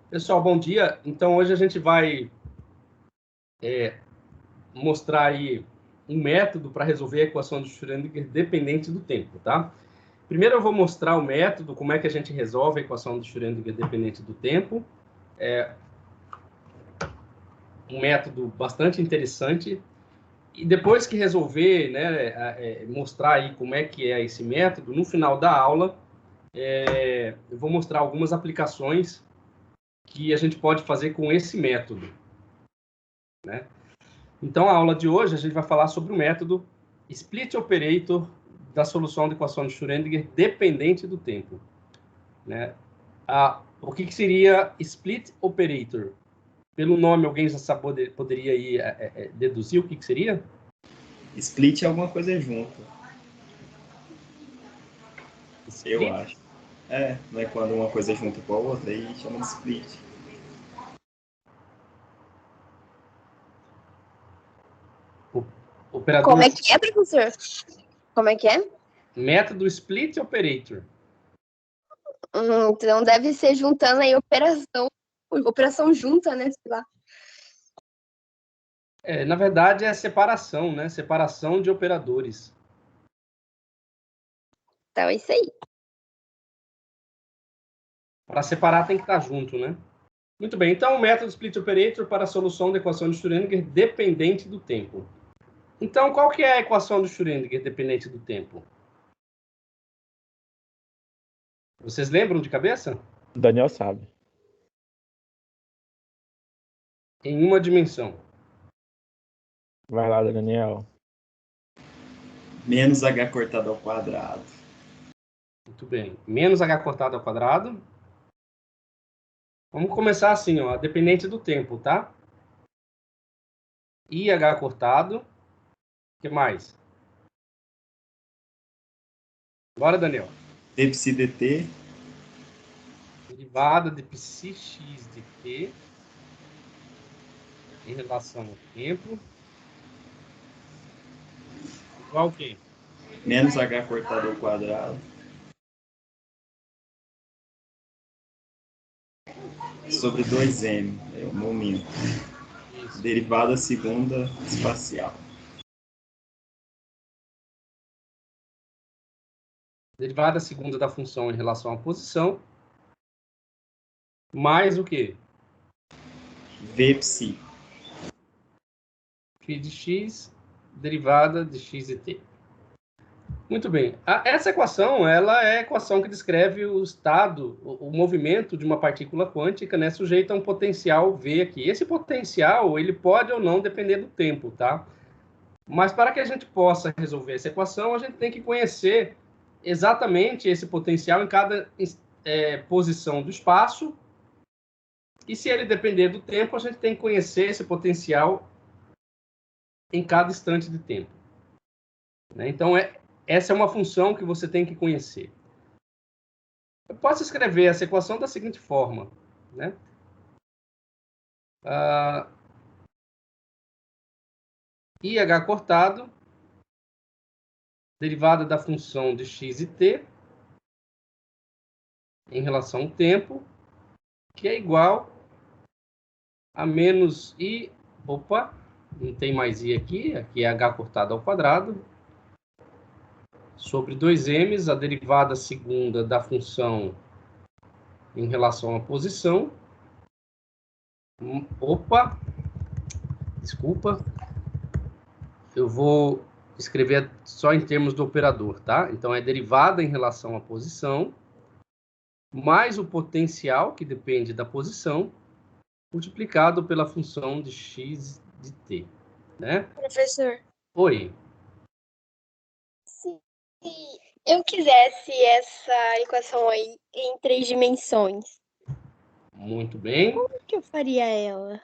Pessoal, bom dia. Então, hoje a gente vai mostrar aí um método para resolver a equação de Schrödinger dependente do tempo, tá? Primeiro eu vou mostrar o método, como é que a gente resolve a equação de Schrödinger dependente do tempo. É um método bastante interessante. E depois que resolver, né, mostrar aí como é que é esse método, no final da aula, eu vou mostrar algumas aplicações que a gente pode fazer com esse método, né? Então, a aula de hoje, a gente vai falar sobre o método Split Operator da solução da equação de Schrödinger dependente do tempo, né? O que seria Split Operator? Pelo nome, alguém já poderia aí, deduzir o que seria? Split é alguma coisa junto. Split? Eu acho. Não é quando uma coisa junta com a outra, aí chama de split. Operador... Como é que é, professor? Como é que é? Método Split Operator. Então deve ser juntando aí operação junta, né? Sei lá. Na verdade, é separação, né? Separação de operadores. Então é isso aí. Para separar tem que estar junto, né? Muito bem, então o método Split Operator para a solução da equação de Schrödinger dependente do tempo. Então, qual que é a equação de Schrödinger dependente do tempo? Vocês lembram de cabeça? Daniel sabe. Em uma dimensão. Vai lá, Daniel. Menos h cortado ao quadrado. Muito bem. Menos h cortado ao quadrado. Vamos começar assim, ó, dependente do tempo, tá? IH cortado. O que mais? Bora, Daniel. Dpsi dt. Derivada de psx de t em relação ao tempo. Igual o quê? Menos h cortado ao quadrado. Sobre 2m. É o momento. Isso. Derivada segunda espacial. Derivada segunda da função em relação à posição. Mais o quê? Vpsi. Φ de x, derivada de x e t. Muito bem. Essa equação, ela é a equação que descreve o estado, o movimento de uma partícula quântica, né, sujeita a um potencial V aqui. Esse potencial, ele pode ou não depender do tempo, tá? Mas para que a gente possa resolver essa equação, a gente tem que conhecer exatamente esse potencial em cada posição do espaço. E se ele depender do tempo, a gente tem que conhecer esse potencial em cada instante de tempo, né? Então, essa é uma função que você tem que conhecer. Eu posso escrever essa equação da seguinte forma, né? IH cortado, derivada da função de x e t, em relação ao tempo, que é igual a menos i... Opa, não tem mais i aqui é h cortado ao quadrado, sobre 2m, a derivada segunda da função em relação à posição. Opa, desculpa. Eu vou escrever só em termos do operador, tá? Então, é derivada em relação à posição, mais o potencial, que depende da posição, multiplicado pela função de x de t, né? Professor, Oi. se eu quisesse essa equação aí em 3 dimensões, Muito bem. como que eu faria ela?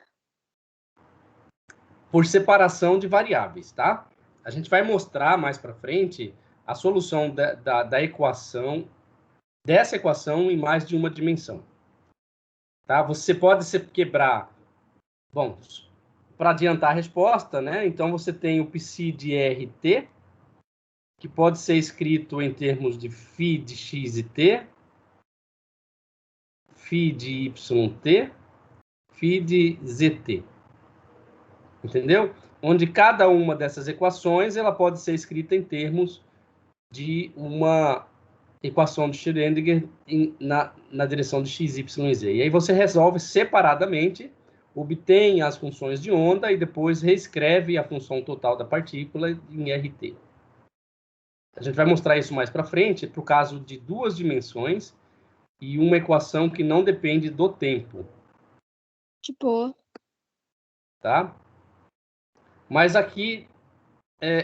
Por separação de variáveis, tá? A gente vai mostrar mais para frente a solução da equação, dessa equação em mais de uma dimensão, tá? Você pode quebrar... Bom, para adiantar a resposta, né? Então, você tem o psi de RT, que pode ser escrito em termos de φ de x e t, φ de YT, φ de ZT. Entendeu? Onde cada uma dessas equações ela pode ser escrita em termos de uma equação de Schrödinger na direção de x, y e z. E aí você resolve separadamente, obtém as funções de onda e depois reescreve a função total da partícula em RT. A gente vai mostrar isso mais para frente, para o caso de duas dimensões e uma equação que não depende do tempo. Tipo, Tá? Mas aqui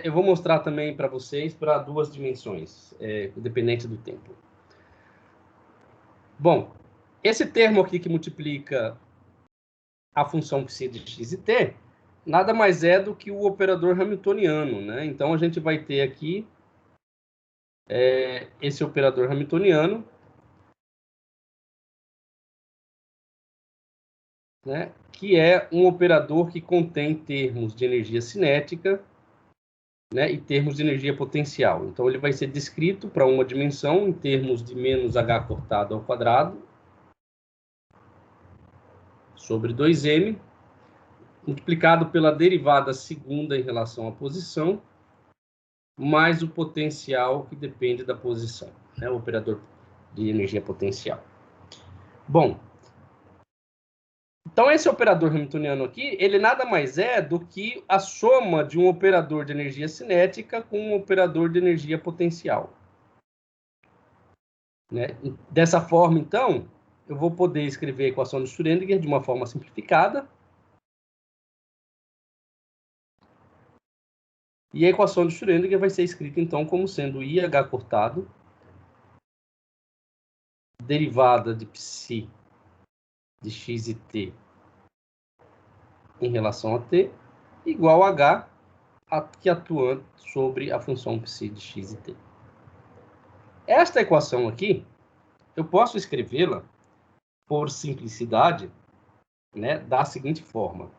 eu vou mostrar também para vocês para duas dimensões, dependente do tempo. Bom, esse termo aqui que multiplica a função psi de x e t, nada mais é do que o operador hamiltoniano, né? Então, a gente vai ter aqui esse operador hamiltoniano, né? Que é um operador que contém termos de energia cinética, né, e termos de energia potencial. Então, ele vai ser descrito para uma dimensão em termos de menos h cortado ao quadrado sobre 2m, multiplicado pela derivada segunda em relação à posição, mais o potencial que depende da posição, né, o operador de energia potencial. Bom, então esse operador hamiltoniano aqui, ele nada mais é do que a soma de um operador de energia cinética com um operador de energia potencial. Né? Dessa forma, então, eu vou poder escrever a equação de Schrödinger de uma forma simplificada. E a equação de Schrödinger vai ser escrita, então, como sendo IH cortado, derivada de psi de x e t em relação a t, igual a h, que atua sobre a função psi de x e t. Esta equação aqui, eu posso escrevê-la, por simplicidade, né, da seguinte forma.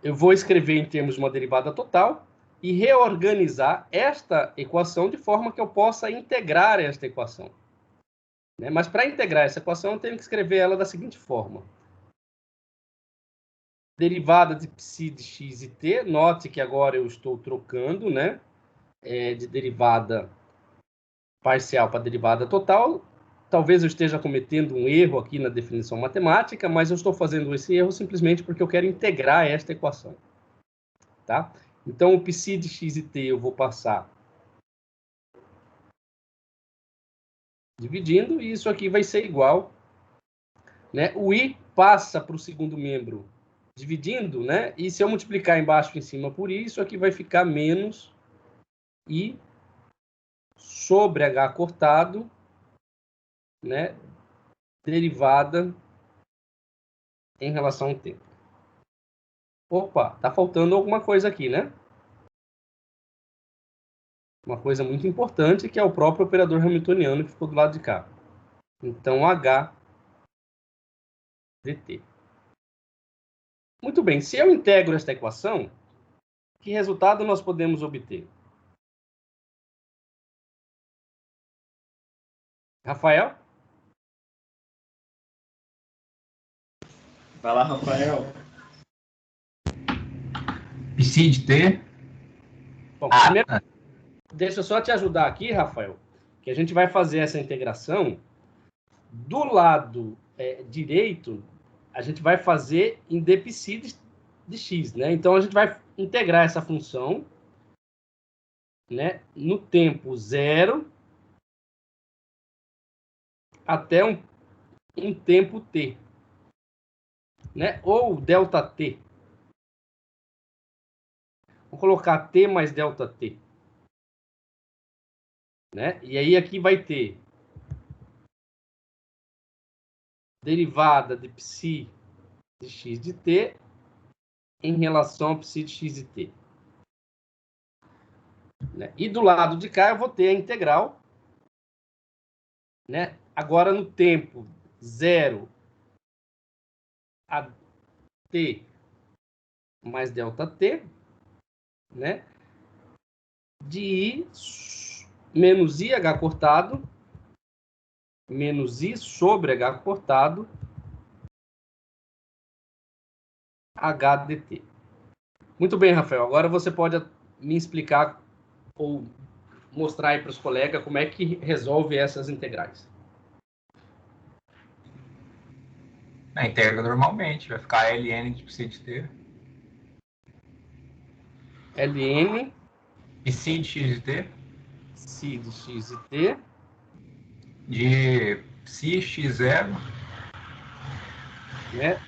Eu vou escrever em termos de uma derivada total e reorganizar esta equação de forma que eu possa integrar esta equação. Né? Mas para integrar essa equação, eu tenho que escrever ela da seguinte forma. Derivada de psi de x e t. Note que agora eu estou trocando, né, de derivada parcial para derivada total. Talvez eu esteja cometendo um erro aqui na definição matemática, mas eu estou fazendo esse erro simplesmente porque eu quero integrar esta equação. Tá? Então, o psi de x e t eu vou passar dividindo, e isso aqui vai ser igual, né? O i passa para o segundo membro dividindo, né? E se eu multiplicar embaixo e em cima por i, isso aqui vai ficar menos i sobre h cortado, né? Derivada em relação ao tempo. Opa, tá faltando alguma coisa aqui, né? Uma coisa muito importante, que é o próprio operador hamiltoniano que ficou do lado de cá. Então, h dt. Muito bem, se eu integro esta equação, que resultado nós podemos obter? Rafael? Vai lá, Rafael. Psi de T. Bom, primeiro, deixa eu só te ajudar aqui, Rafael, que a gente vai fazer essa integração. Do lado direito, a gente vai fazer em dpsi de x, né? Então, a gente vai integrar essa função, né, no tempo 0 até um tempo t, né? Ou ΔT. Vou colocar t mais ΔT. Né? E aí aqui vai ter derivada de psi de x de t em relação a psi de x de t. Né? E do lado de cá eu vou ter a integral, né? Agora no tempo 0 a t mais ΔT, né? De i menos IH cortado menos I sobre H cortado H dt. Muito bem, Rafael. Agora você pode me explicar ou mostrar aí para os colegas como é que resolve essas integrais. Integra normalmente, vai ficar ln de psi de t. ln Psi de x de t. psi de x e t De psi x0. né?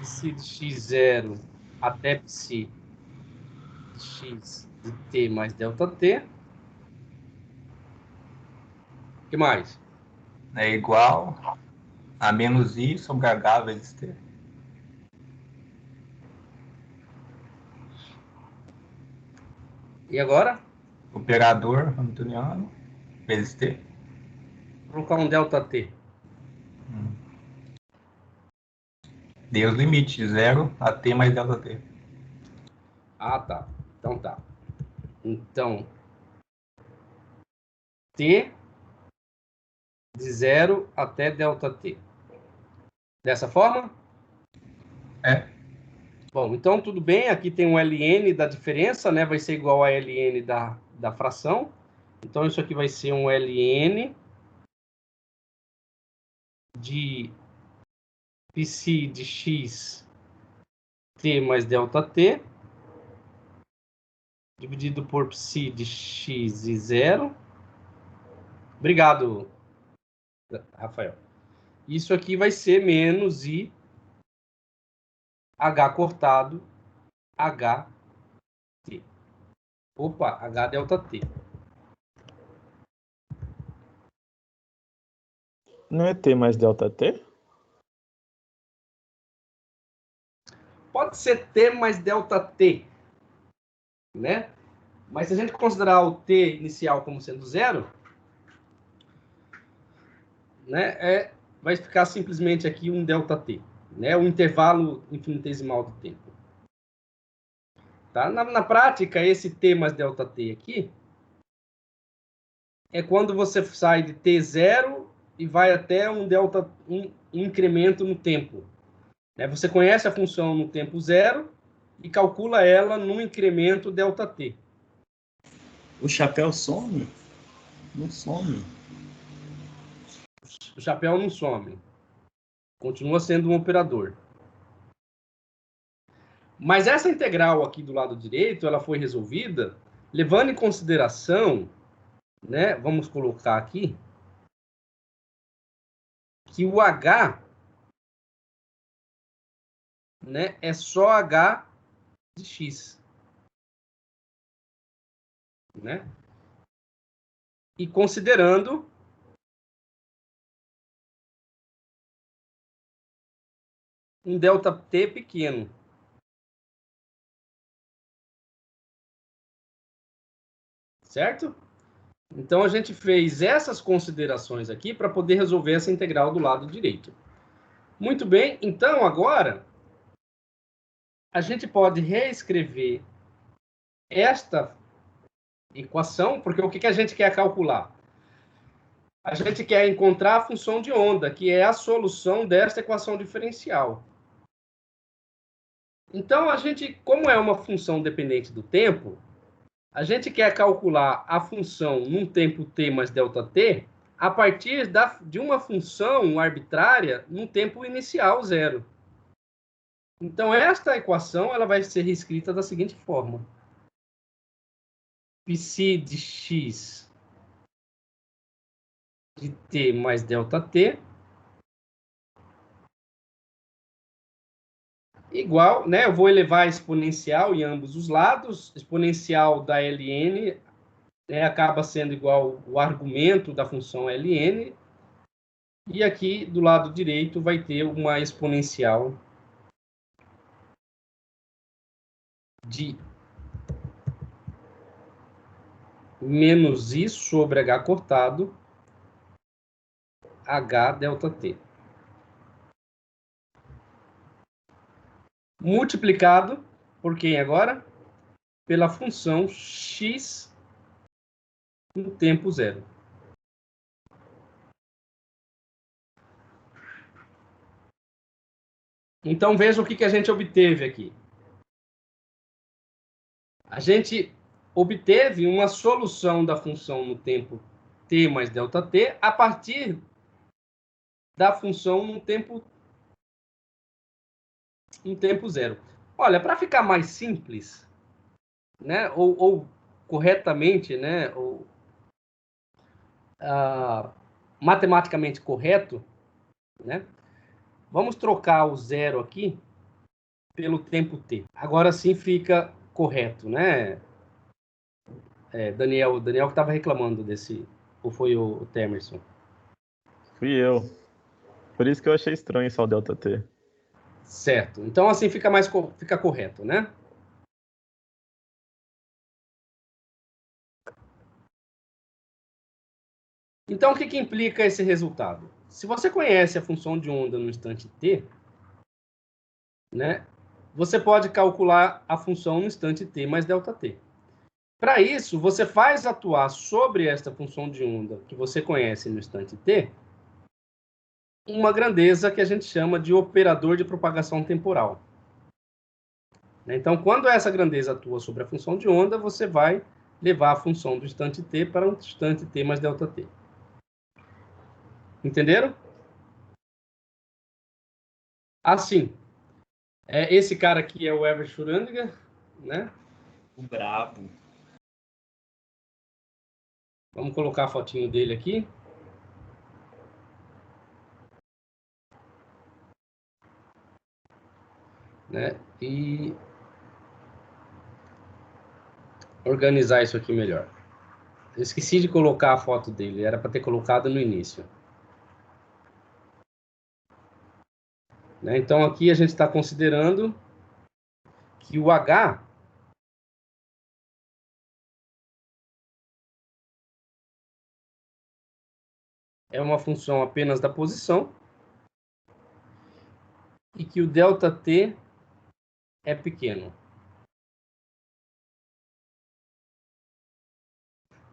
Psi de x0 até psi de x de t mais delta t. O que mais? É igual a menos I sobre H vezes T. E agora? Operador hamiltoniano vezes T. Vou colocar um delta t. Dei os limites de 0 a T mais delta T. Ah, tá. Então tá. Então, t de 0 até delta t. Dessa forma? É. Bom, então tudo bem. Aqui tem um ln da diferença, né? Vai ser igual a ln da fração. Então, isso aqui vai ser um ln de psi de x t mais delta t, dividido por psi de x e 0. Obrigado, Rafael. Isso aqui vai ser menos i h cortado h t. Opa, h delta t. Não é T mais delta T? Pode ser t mais delta t, né? Mas se a gente considerar o t inicial como sendo 0, né, vai ficar simplesmente aqui um ΔT, né, o intervalo infinitesimal do tempo. Tá? Na prática, esse T mais ΔT aqui é quando você sai de T0 e vai até um incremento no tempo. Né? Você conhece a função no tempo 0 e calcula ela no incremento ΔT. O chapéu some? Não some. O chapéu não some. Continua sendo um operador. Mas essa integral aqui do lado direito, ela foi resolvida levando em consideração, né, vamos colocar aqui, que o h, né, é só h de x. Né? E considerando um ΔT pequeno. Certo? Então, a gente fez essas considerações aqui para poder resolver essa integral do lado direito. Muito bem, então agora a gente pode reescrever esta equação, porque o que a gente quer calcular? A gente quer encontrar a função de onda, que é a solução desta equação diferencial. Então, a gente, como é uma função dependente do tempo, a gente quer calcular a função num tempo t mais ΔT a partir de uma função arbitrária num tempo inicial 0. Então, esta equação ela vai ser reescrita da seguinte forma. Psi de x de t mais ΔT igual, né? Eu vou elevar a exponencial em ambos os lados. Exponencial da ln, né, acaba sendo igual o argumento da função ln. E aqui do lado direito vai ter uma exponencial de menos i sobre h cortado h ΔT. Multiplicado por quem agora? Pela função x no tempo 0. Então, veja o que a gente obteve aqui. A gente obteve uma solução da função no tempo t mais ΔT a partir da função no tempo zero. Olha, para ficar mais simples, né, ou corretamente, né, ou matematicamente correto, né, vamos trocar o zero aqui pelo tempo t. Agora sim fica correto, né? Daniel que estava reclamando desse, ou foi o Temerson? Fui eu. Por isso que eu achei estranho só o ΔT. Certo. Então assim fica correto, né? Então o que implica esse resultado? Se você conhece a função de onda no instante t, né, você pode calcular a função no instante t mais ΔT. Para isso, você faz atuar sobre esta função de onda que você conhece no instante t uma grandeza que a gente chama de operador de propagação temporal. Então, quando essa grandeza atua sobre a função de onda, você vai levar a função do instante t para um instante t mais ΔT. Entenderam? Assim, esse cara aqui é o Herbert Schrödinger, né? O brabo. Vamos colocar a fotinho dele aqui. Né? E organizar isso aqui melhor. Eu esqueci de colocar a foto dele, era para ter colocado no início. Né? Então aqui a gente está considerando que o H é uma função apenas da posição e que o ΔT é pequeno.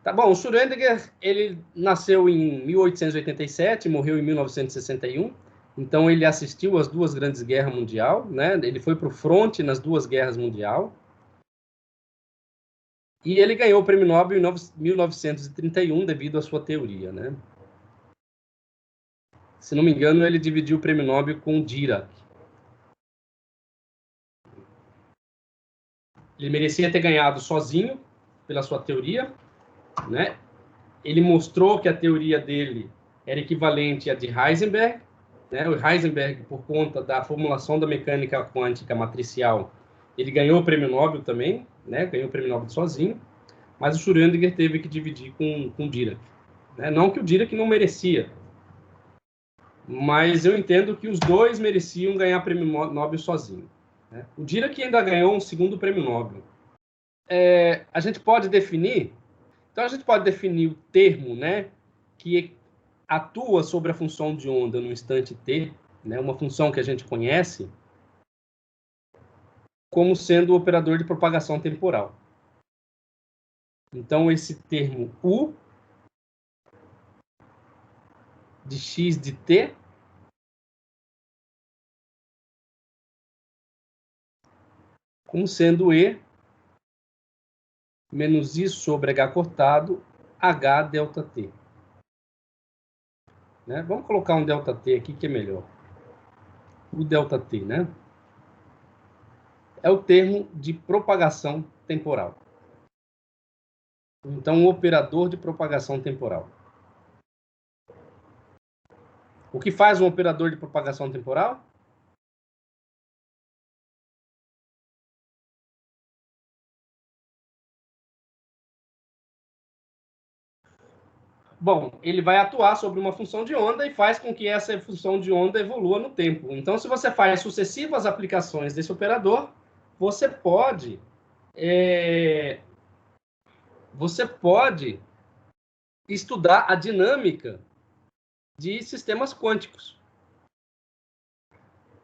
Tá bom, o Schrödinger, ele nasceu em 1887, morreu em 1961, então ele assistiu às duas grandes guerras mundiais, né? Ele foi para o fronte nas duas guerras mundiais, e ele ganhou o prêmio Nobel em 1931 devido à sua teoria, né? Se não me engano, ele dividiu o prêmio Nobel com o Dirac. Ele merecia ter ganhado sozinho, pela sua teoria, né? Ele mostrou que a teoria dele era equivalente à de Heisenberg, né? O Heisenberg, por conta da formulação da mecânica quântica matricial, ele ganhou o prêmio Nobel também, né? Ganhou o prêmio Nobel sozinho, mas o Schrödinger teve que dividir com o Dirac. Né? Não que o Dirac não merecia, mas eu entendo que os dois mereciam ganhar prêmio Nobel sozinho. Né? O Dirac ainda ganhou um segundo prêmio Nobel. A gente pode definir, então a gente pode definir o termo, né, que atua sobre a função de onda no instante t, né, uma função que a gente conhece, como sendo o operador de propagação temporal. Então esse termo U de x de t como sendo E menos I sobre H cortado, H ΔT. Né? Vamos colocar um ΔT aqui que é melhor. O ΔT, né? É o termo de propagação temporal. Então, o operador de propagação temporal. O que faz um operador de propagação temporal? Bom, ele vai atuar sobre uma função de onda e faz com que essa função de onda evolua no tempo. Então, se você faz sucessivas aplicações desse operador, você pode estudar a dinâmica de sistemas quânticos.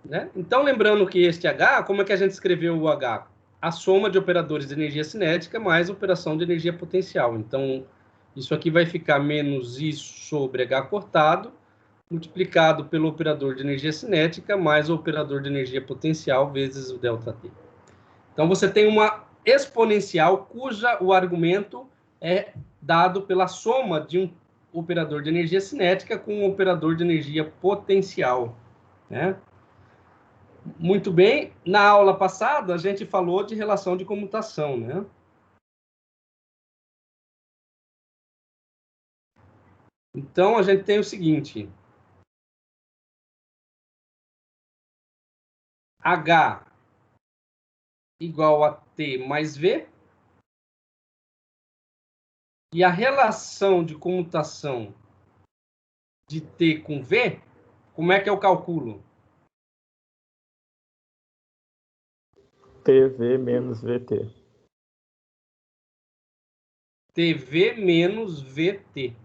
Né? Então, lembrando que este H, como é que a gente escreveu o H? A soma de operadores de energia cinética mais operação de energia potencial. Então, isso aqui vai ficar menos I sobre H cortado, multiplicado pelo operador de energia cinética mais o operador de energia potencial vezes o ΔT. Então, você tem uma exponencial cuja o argumento é dado pela soma de um operador de energia cinética com um operador de energia potencial, né? Muito bem. Na aula passada, a gente falou de relação de comutação, né? Então, a gente tem o seguinte. H igual a T mais V. E a relação de comutação de T com V, como é que eu calculo? TV menos VT. TV menos VT.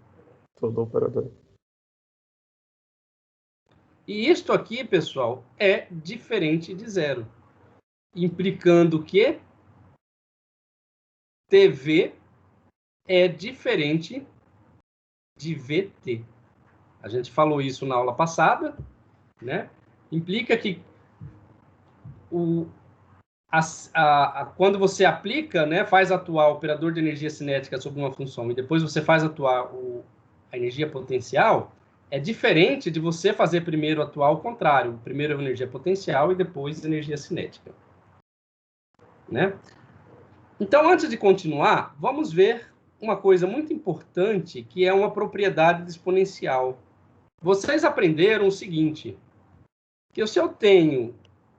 Todo operador. E isto aqui, pessoal, é diferente de zero. Implicando que TV é diferente de VT. A gente falou isso na aula passada, né? Implica que quando você aplica, né, faz atuar o operador de energia cinética sobre uma função e depois você faz atuar a energia potencial, é diferente de você fazer primeiro atuar o contrário. Primeiro a energia potencial e depois a energia cinética, né? Então, antes de continuar, vamos ver uma coisa muito importante, que é uma propriedade de exponencial. Vocês aprenderam o seguinte, que se eu tenho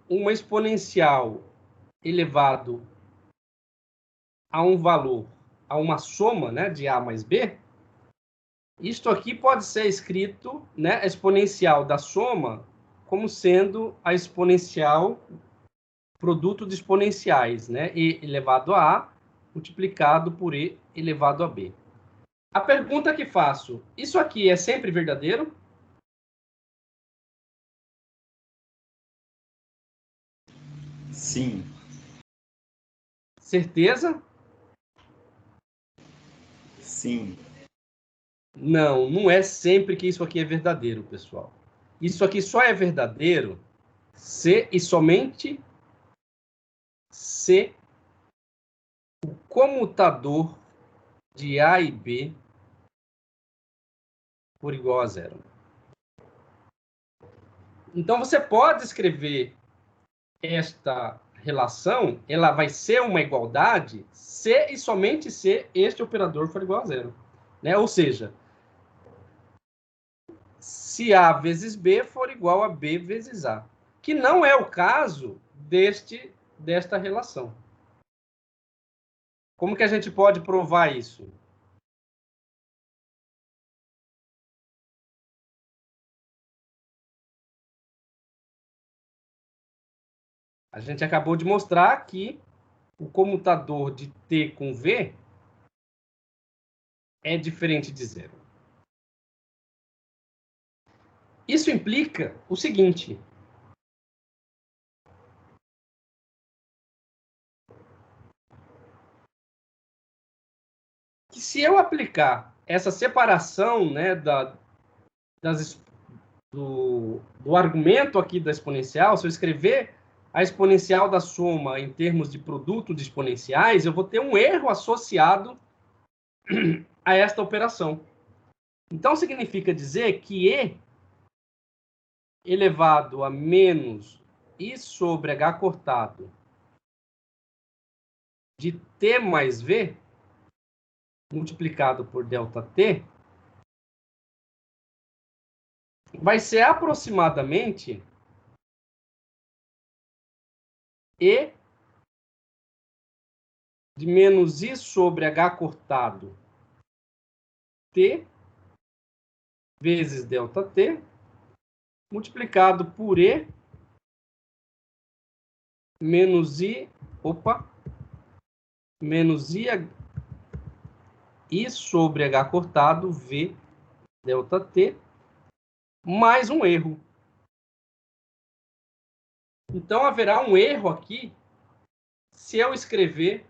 uma exponencial elevado a um valor, a uma soma, né, de A mais B, isto aqui pode ser escrito, né, a exponencial da soma como sendo a exponencial produto de exponenciais, né, E elevado a A multiplicado por E elevado a B. A pergunta que faço, isso aqui é sempre verdadeiro? Sim. Certeza? Sim. Não, não é sempre que isso aqui é verdadeiro, pessoal. Isso aqui só é verdadeiro se e somente se o comutador de A e B for igual a zero. Então, você pode escrever esta relação, ela vai ser uma igualdade se e somente se este operador for igual a zero, né? Ou seja, se A vezes B for igual a B vezes A, que não é o caso desta relação. Como que a gente pode provar isso? A gente acabou de mostrar que o comutador de T com V é diferente de zero. Isso implica o seguinte. Que se eu aplicar essa separação, né, do argumento aqui da exponencial, se eu escrever a exponencial da soma em termos de produto de exponenciais, eu vou ter um erro associado a esta operação. Então, significa dizer que E elevado a menos I sobre H cortado de T mais V multiplicado por ΔT vai ser aproximadamente E de menos I sobre H cortado T vezes ΔT multiplicado por E menos I, menos I sobre H cortado V ΔT mais um erro. Então, haverá um erro aqui se eu escrever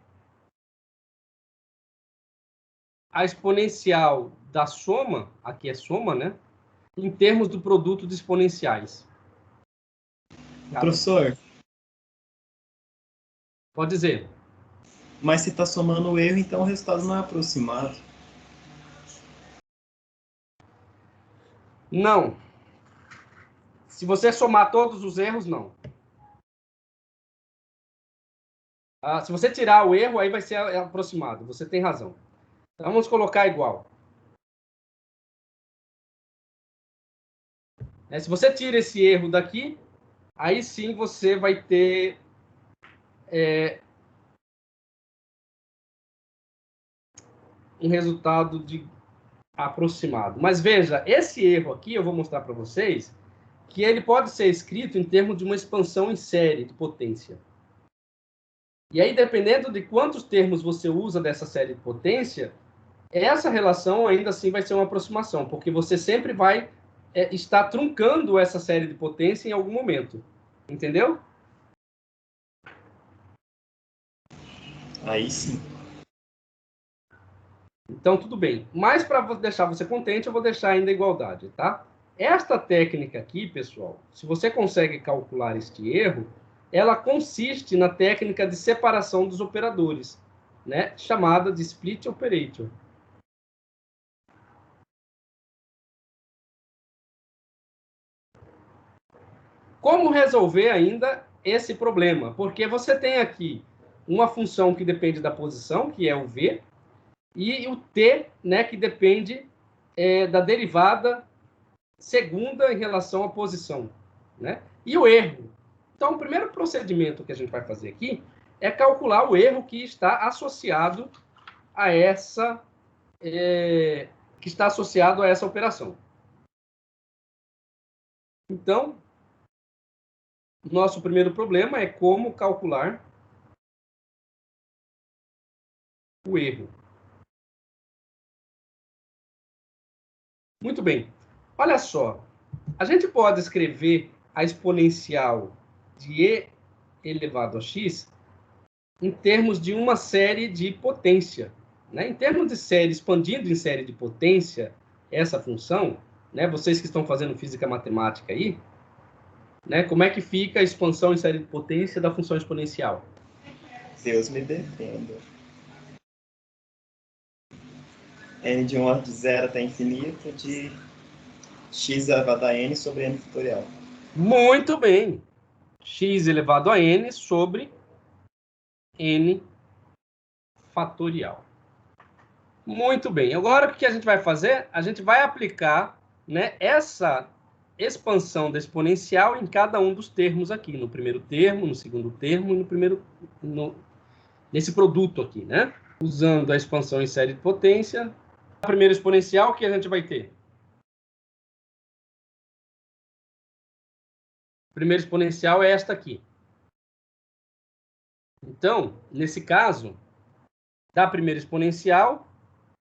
a exponencial da soma, aqui é soma, né? em termos do produto de exponenciais? Professor, Pode dizer. mas se está somando o erro, então o resultado não é aproximado. Não. Se você somar todos os erros, não. Se você tirar o erro, aí vai ser aproximado. Você tem razão. Então, vamos colocar igual. Se você tira esse erro daqui, aí sim você vai ter um resultado de aproximado. Mas veja, esse erro aqui, eu vou mostrar para vocês, que ele pode ser escrito em termos de uma expansão em série de potência. E aí, dependendo de quantos termos você usa dessa série de potência, essa relação ainda assim vai ser uma aproximação, porque você sempre vai estar truncando essa série de potência em algum momento. Entendeu? Aí sim. Então, tudo bem. Mas, para deixar você contente, eu vou deixar ainda a igualdade, tá? Esta técnica aqui, pessoal, se você consegue calcular este erro, ela consiste na técnica de separação dos operadores, né? Chamada de split operator. Como resolver ainda esse problema? Porque você tem aqui uma função que depende da posição, que é o v, e o t, né, que depende da derivada segunda em relação à posição, né? E o erro. Então, o primeiro procedimento que a gente vai fazer aqui é calcular o erro que está associado a essa operação. Então, nosso primeiro problema é como calcular o erro. Muito bem. Olha só. A gente pode escrever a exponencial de e elevado a x em termos de uma série de potência, né? Em termos de série, expandindo em série de potência, essa função, né? Vocês que estão fazendo física matemática aí, né? Como é que fica a expansão em série de potência da função exponencial? Deus me defenda. N de 1 a 0 até infinito, de x elevado a n sobre n fatorial. Muito bem. X elevado a n sobre n fatorial. Muito bem. Agora, o que a gente vai fazer? A gente vai aplicar, né, essa expansão da exponencial em cada um dos termos aqui. No primeiro termo, no segundo termo e nesse produto aqui, né? Usando a expansão em série de potência. A primeira exponencial, o que a gente vai ter? A primeira exponencial é esta aqui. Então, nesse caso, da primeira exponencial,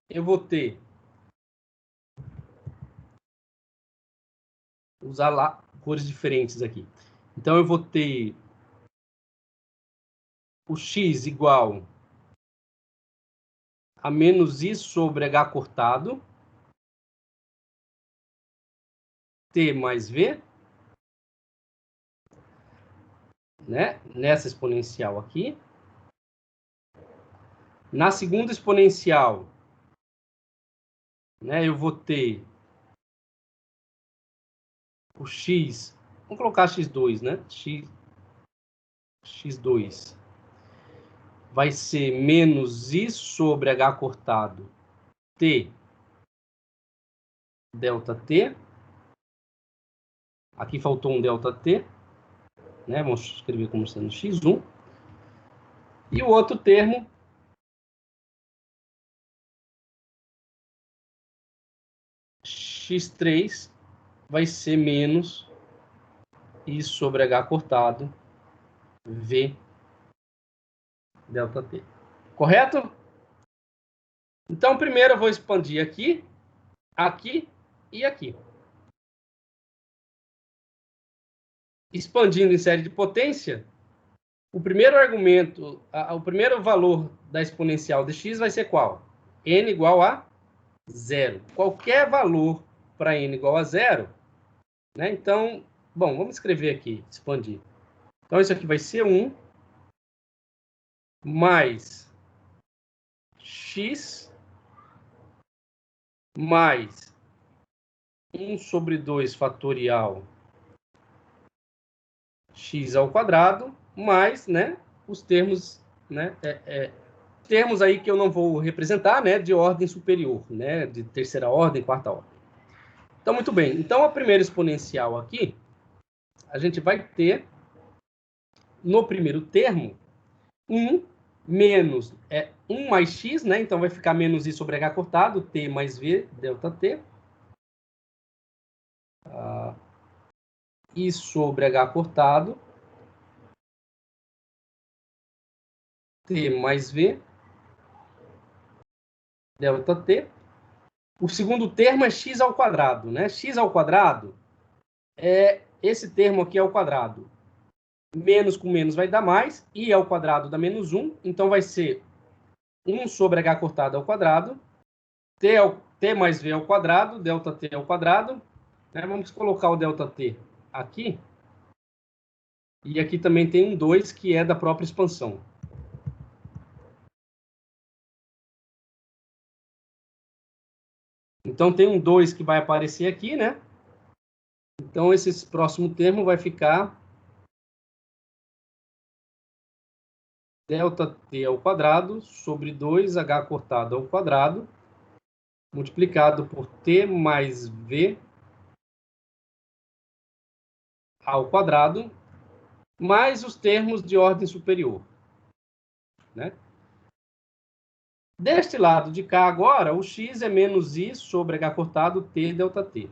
eu vou ter... usar lá cores diferentes aqui. Então, eu vou ter o x igual a menos i sobre h cortado, t mais v, né? Nessa exponencial aqui. Na segunda exponencial, né, eu vou ter o x, vamos colocar x2, né? x2 vai ser menos i sobre h cortado t delta t. Aqui faltou um delta t, né? Vamos escrever como sendo x1. E o outro termo x3 vai ser menos i sobre h cortado v delta t. Correto? Então, primeiro eu vou expandir aqui, aqui e aqui. Expandindo em série de potência, o primeiro argumento, o primeiro valor da exponencial de x vai ser qual? N igual a 0. Qualquer valor para n igual a 0, né? Então, bom, vamos escrever aqui, expandir. Então, isso aqui vai ser 1 mais x mais 1 sobre 2 fatorial x ao quadrado, mais, né, os termos, né, termos aí que eu não vou representar, né, de ordem superior, né, de terceira ordem, quarta ordem. Então, muito bem. Então, a primeira exponencial aqui, a gente vai ter, no primeiro termo, 1 menos 1 mais x, né? Então, vai ficar menos i sobre h cortado, t mais v, delta t. I sobre h cortado, t mais v, delta t. O segundo termo é x ao quadrado, né? X ao quadrado é esse termo aqui ao quadrado. Menos com menos vai dar mais, i ao quadrado dá menos 1, então vai ser 1 sobre h cortado ao quadrado, t mais v ao quadrado, delta t ao quadrado, né? Vamos colocar o delta t aqui, e aqui também tem um 2 que é da própria expansão. Então tem um 2 que vai aparecer aqui, né? Então esse próximo termo vai ficar delta t ao quadrado sobre 2h cortado ao quadrado, multiplicado por t mais v ao quadrado, mais os termos de ordem superior, né? Deste lado de cá agora, o x é menos i sobre h cortado t delta t.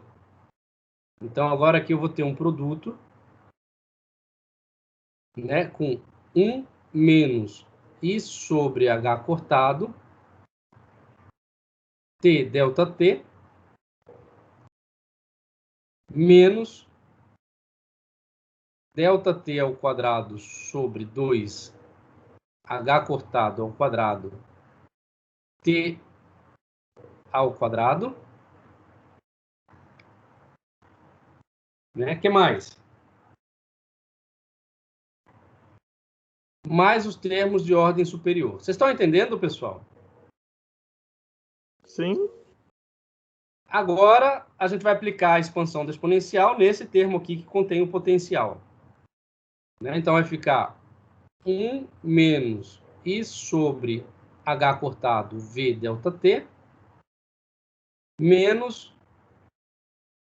Então agora aqui eu vou ter um produto, né, com 1 menos i sobre h cortado t delta t menos delta t ao quadrado sobre 2h cortado ao quadrado t ao quadrado, né? Que mais? Mais os termos de ordem superior. Vocês estão entendendo, pessoal? Sim. Agora, a gente vai aplicar a expansão da exponencial nesse termo aqui que contém o potencial, né? Então, vai ficar 1 menos i sobre h cortado v delta t menos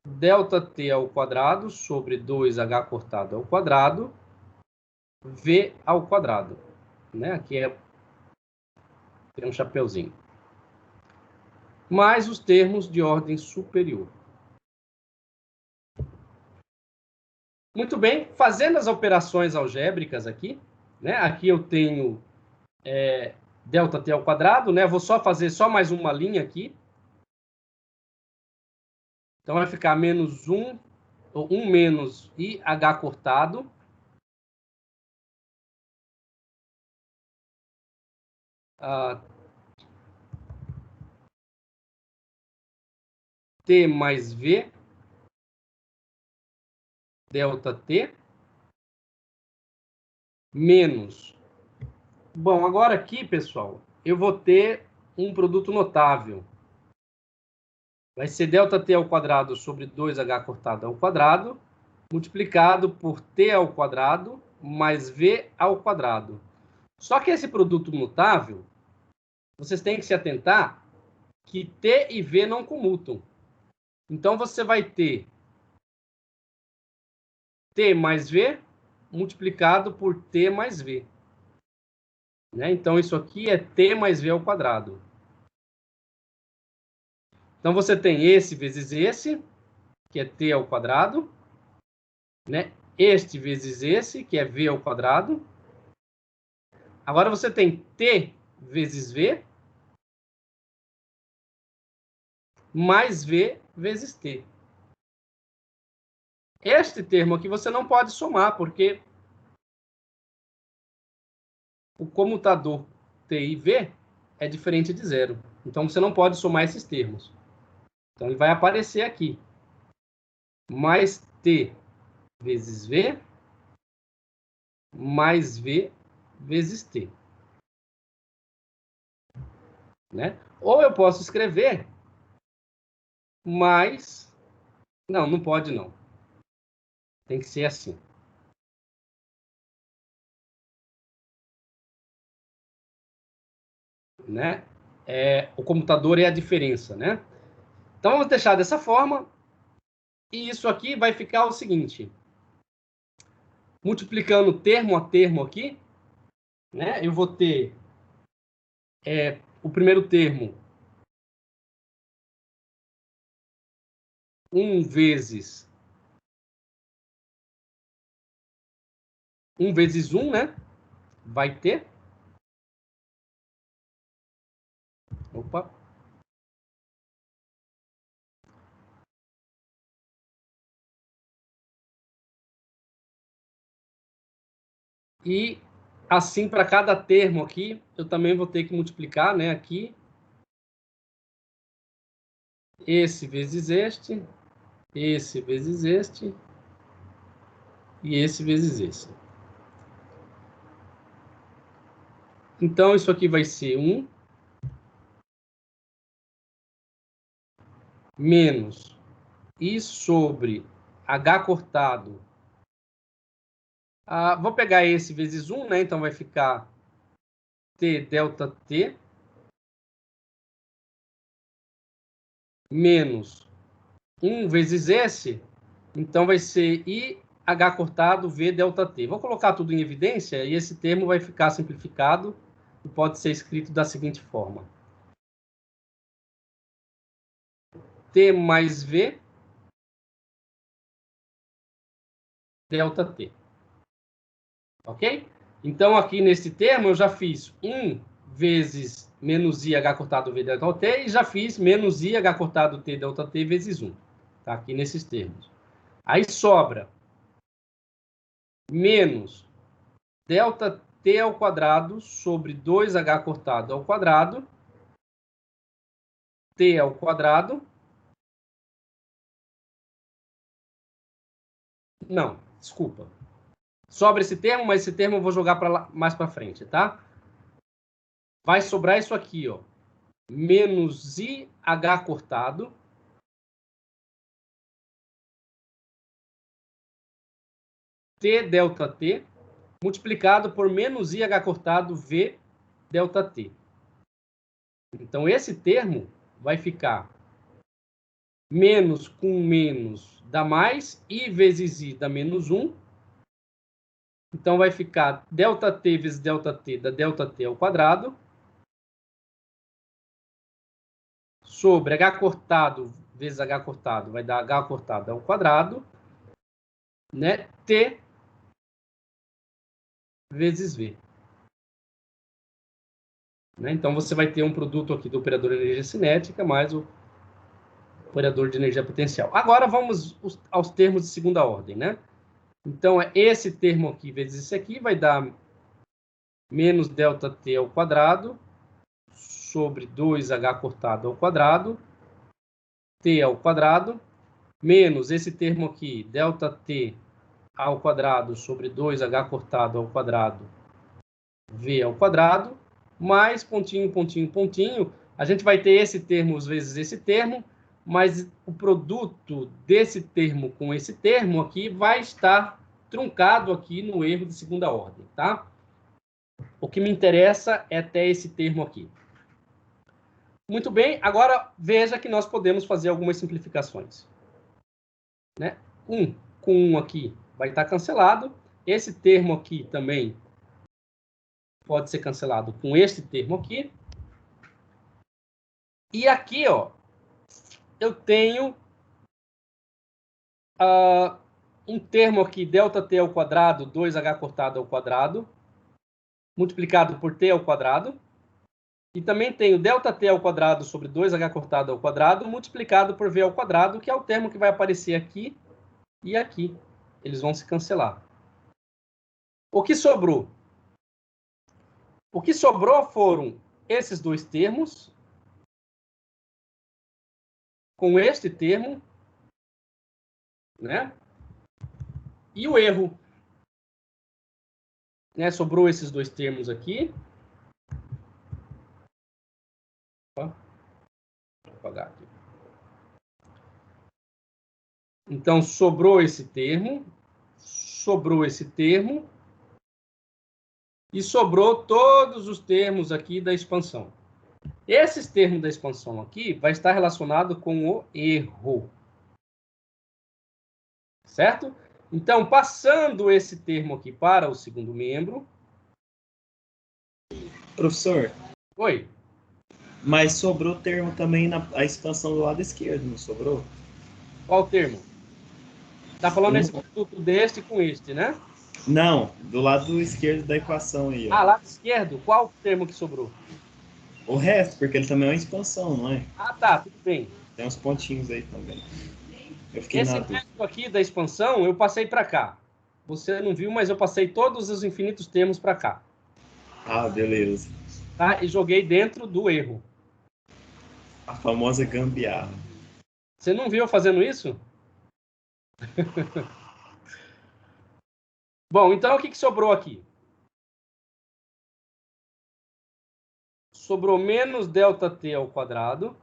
delta t ao quadrado sobre 2h cortado ao quadrado v ao quadrado, né? Aqui tem um chapeuzinho. Mais os termos de ordem superior. Muito bem, fazendo as operações algébricas aqui, né? Aqui eu tenho delta t ao quadrado, né? Vou só fazer mais uma linha aqui. Então vai ficar menos 1, ou 1 menos i h cortado t mais v delta t menos. Bom, agora aqui, pessoal, eu vou ter um produto notável. Vai ser delta t ao quadrado sobre 2h cortado ao quadrado, multiplicado por t ao quadrado mais v ao quadrado. Só que esse produto notável, vocês têm que se atentar que t e v não comutam. Então, você vai ter t mais v multiplicado por t mais v. Né? Então, isso aqui é t mais v ao quadrado. Então, você tem esse vezes esse, que é t ao quadrado, né? Este vezes esse, que é v ao quadrado. Agora, você tem t vezes v, mais v vezes t. Este termo aqui você não pode somar, porque o comutador t e v é diferente de zero. Então, você não pode somar esses termos. Então, ele vai aparecer aqui. mais T vezes V, mais V vezes T. Né? Ou eu posso escrever mais... Não, não pode não. Tem que ser assim. Né? O comutador é a diferença, né? Então, vamos deixar dessa forma. E isso aqui vai ficar o seguinte. Multiplicando termo a termo aqui, né? Eu vou ter o primeiro termo 1 vezes 1 vezes 1, né? Vai ter. Opa. E assim, para cada termo aqui, eu também vou ter que multiplicar, né? Aqui. Esse vezes este. Esse vezes este. E esse vezes esse. Então, isso aqui vai ser 1 menos I sobre H cortado. Vou pegar esse vezes 1, né? Então, vai ficar T delta T menos 1 vezes esse. Então, vai ser IH cortado V delta T. Vou colocar tudo em evidência e esse termo vai ficar simplificado e pode ser escrito da seguinte forma. T mais V delta T. Ok? Então, aqui nesse termo, eu já fiz 1 vezes menos IH cortado V delta T e já fiz menos IH cortado T delta T vezes 1. Tá aqui nesses termos. Aí sobra menos delta T ao quadrado sobre 2H cortado ao quadrado, T ao quadrado. Não, desculpa. Sobra esse termo, mas esse termo eu vou jogar mais para frente, tá? Vai sobrar isso aqui, ó. Menos IH cortado T delta T multiplicado por menos IH cortado V delta T. Então, esse termo vai ficar menos com menos dá mais, I vezes I dá menos 1. Então, vai ficar delta T vezes delta T dá delta T ao quadrado sobre H cortado vezes H cortado vai dar H cortado ao quadrado, né? T vezes V. Né? Então, você vai ter um produto aqui do operador de energia cinética mais o operador de energia potencial. Agora, vamos aos termos de segunda ordem, né? Então, esse termo aqui vezes esse aqui vai dar menos delta T ao quadrado sobre 2H cortado ao quadrado, T ao quadrado, menos esse termo aqui, delta T ao quadrado sobre 2H cortado ao quadrado, V ao quadrado, mais pontinho, pontinho, pontinho. A gente vai ter esse termo vezes esse termo, mas o produto desse termo com esse termo aqui vai estar truncado aqui no erro de segunda ordem, tá? O que me interessa é até esse termo aqui. Muito bem, agora veja que nós podemos fazer algumas simplificações. Né? 1 com 1 aqui vai estar cancelado. Esse termo aqui também pode ser cancelado com este termo aqui. E aqui, ó, eu tenho um termo aqui, delta T ao quadrado, 2H cortado ao quadrado, multiplicado por T ao quadrado. E também tenho delta T ao quadrado sobre 2H cortado ao quadrado, multiplicado por V ao quadrado, que é o termo que vai aparecer aqui e aqui. Eles vão se cancelar. O que sobrou? O que sobrou foram esses dois termos, com este termo né? E o erro, né? Sobrou esses dois termos aqui. Ó, vou apagar aqui. Então, sobrou esse termo e sobrou todos os termos aqui da expansão. Esses termos da expansão aqui vai estar relacionado com o erro. Certo? Então, passando esse termo aqui para o segundo membro. Professor, Oi. mas sobrou termo também na a expansão do lado esquerdo, não sobrou? Qual termo? Está falando esse produto deste com este, né? Não, do lado esquerdo da equação aí, ó. Ah, lado esquerdo, qual termo que sobrou? O resto, porque ele também é uma expansão, não é? Ah, tá, tudo bem. Tem uns pontinhos aí também. Eu fiquei Esse na dúvida. termo aqui da expansão, eu passei para cá. Você não viu, mas eu passei todos os infinitos termos para cá. Ah, beleza. Tá? E joguei dentro do erro. A famosa gambiarra. Você não viu eu fazendo isso? Bom, então o que sobrou aqui? Sobrou menos ΔT ao quadrado.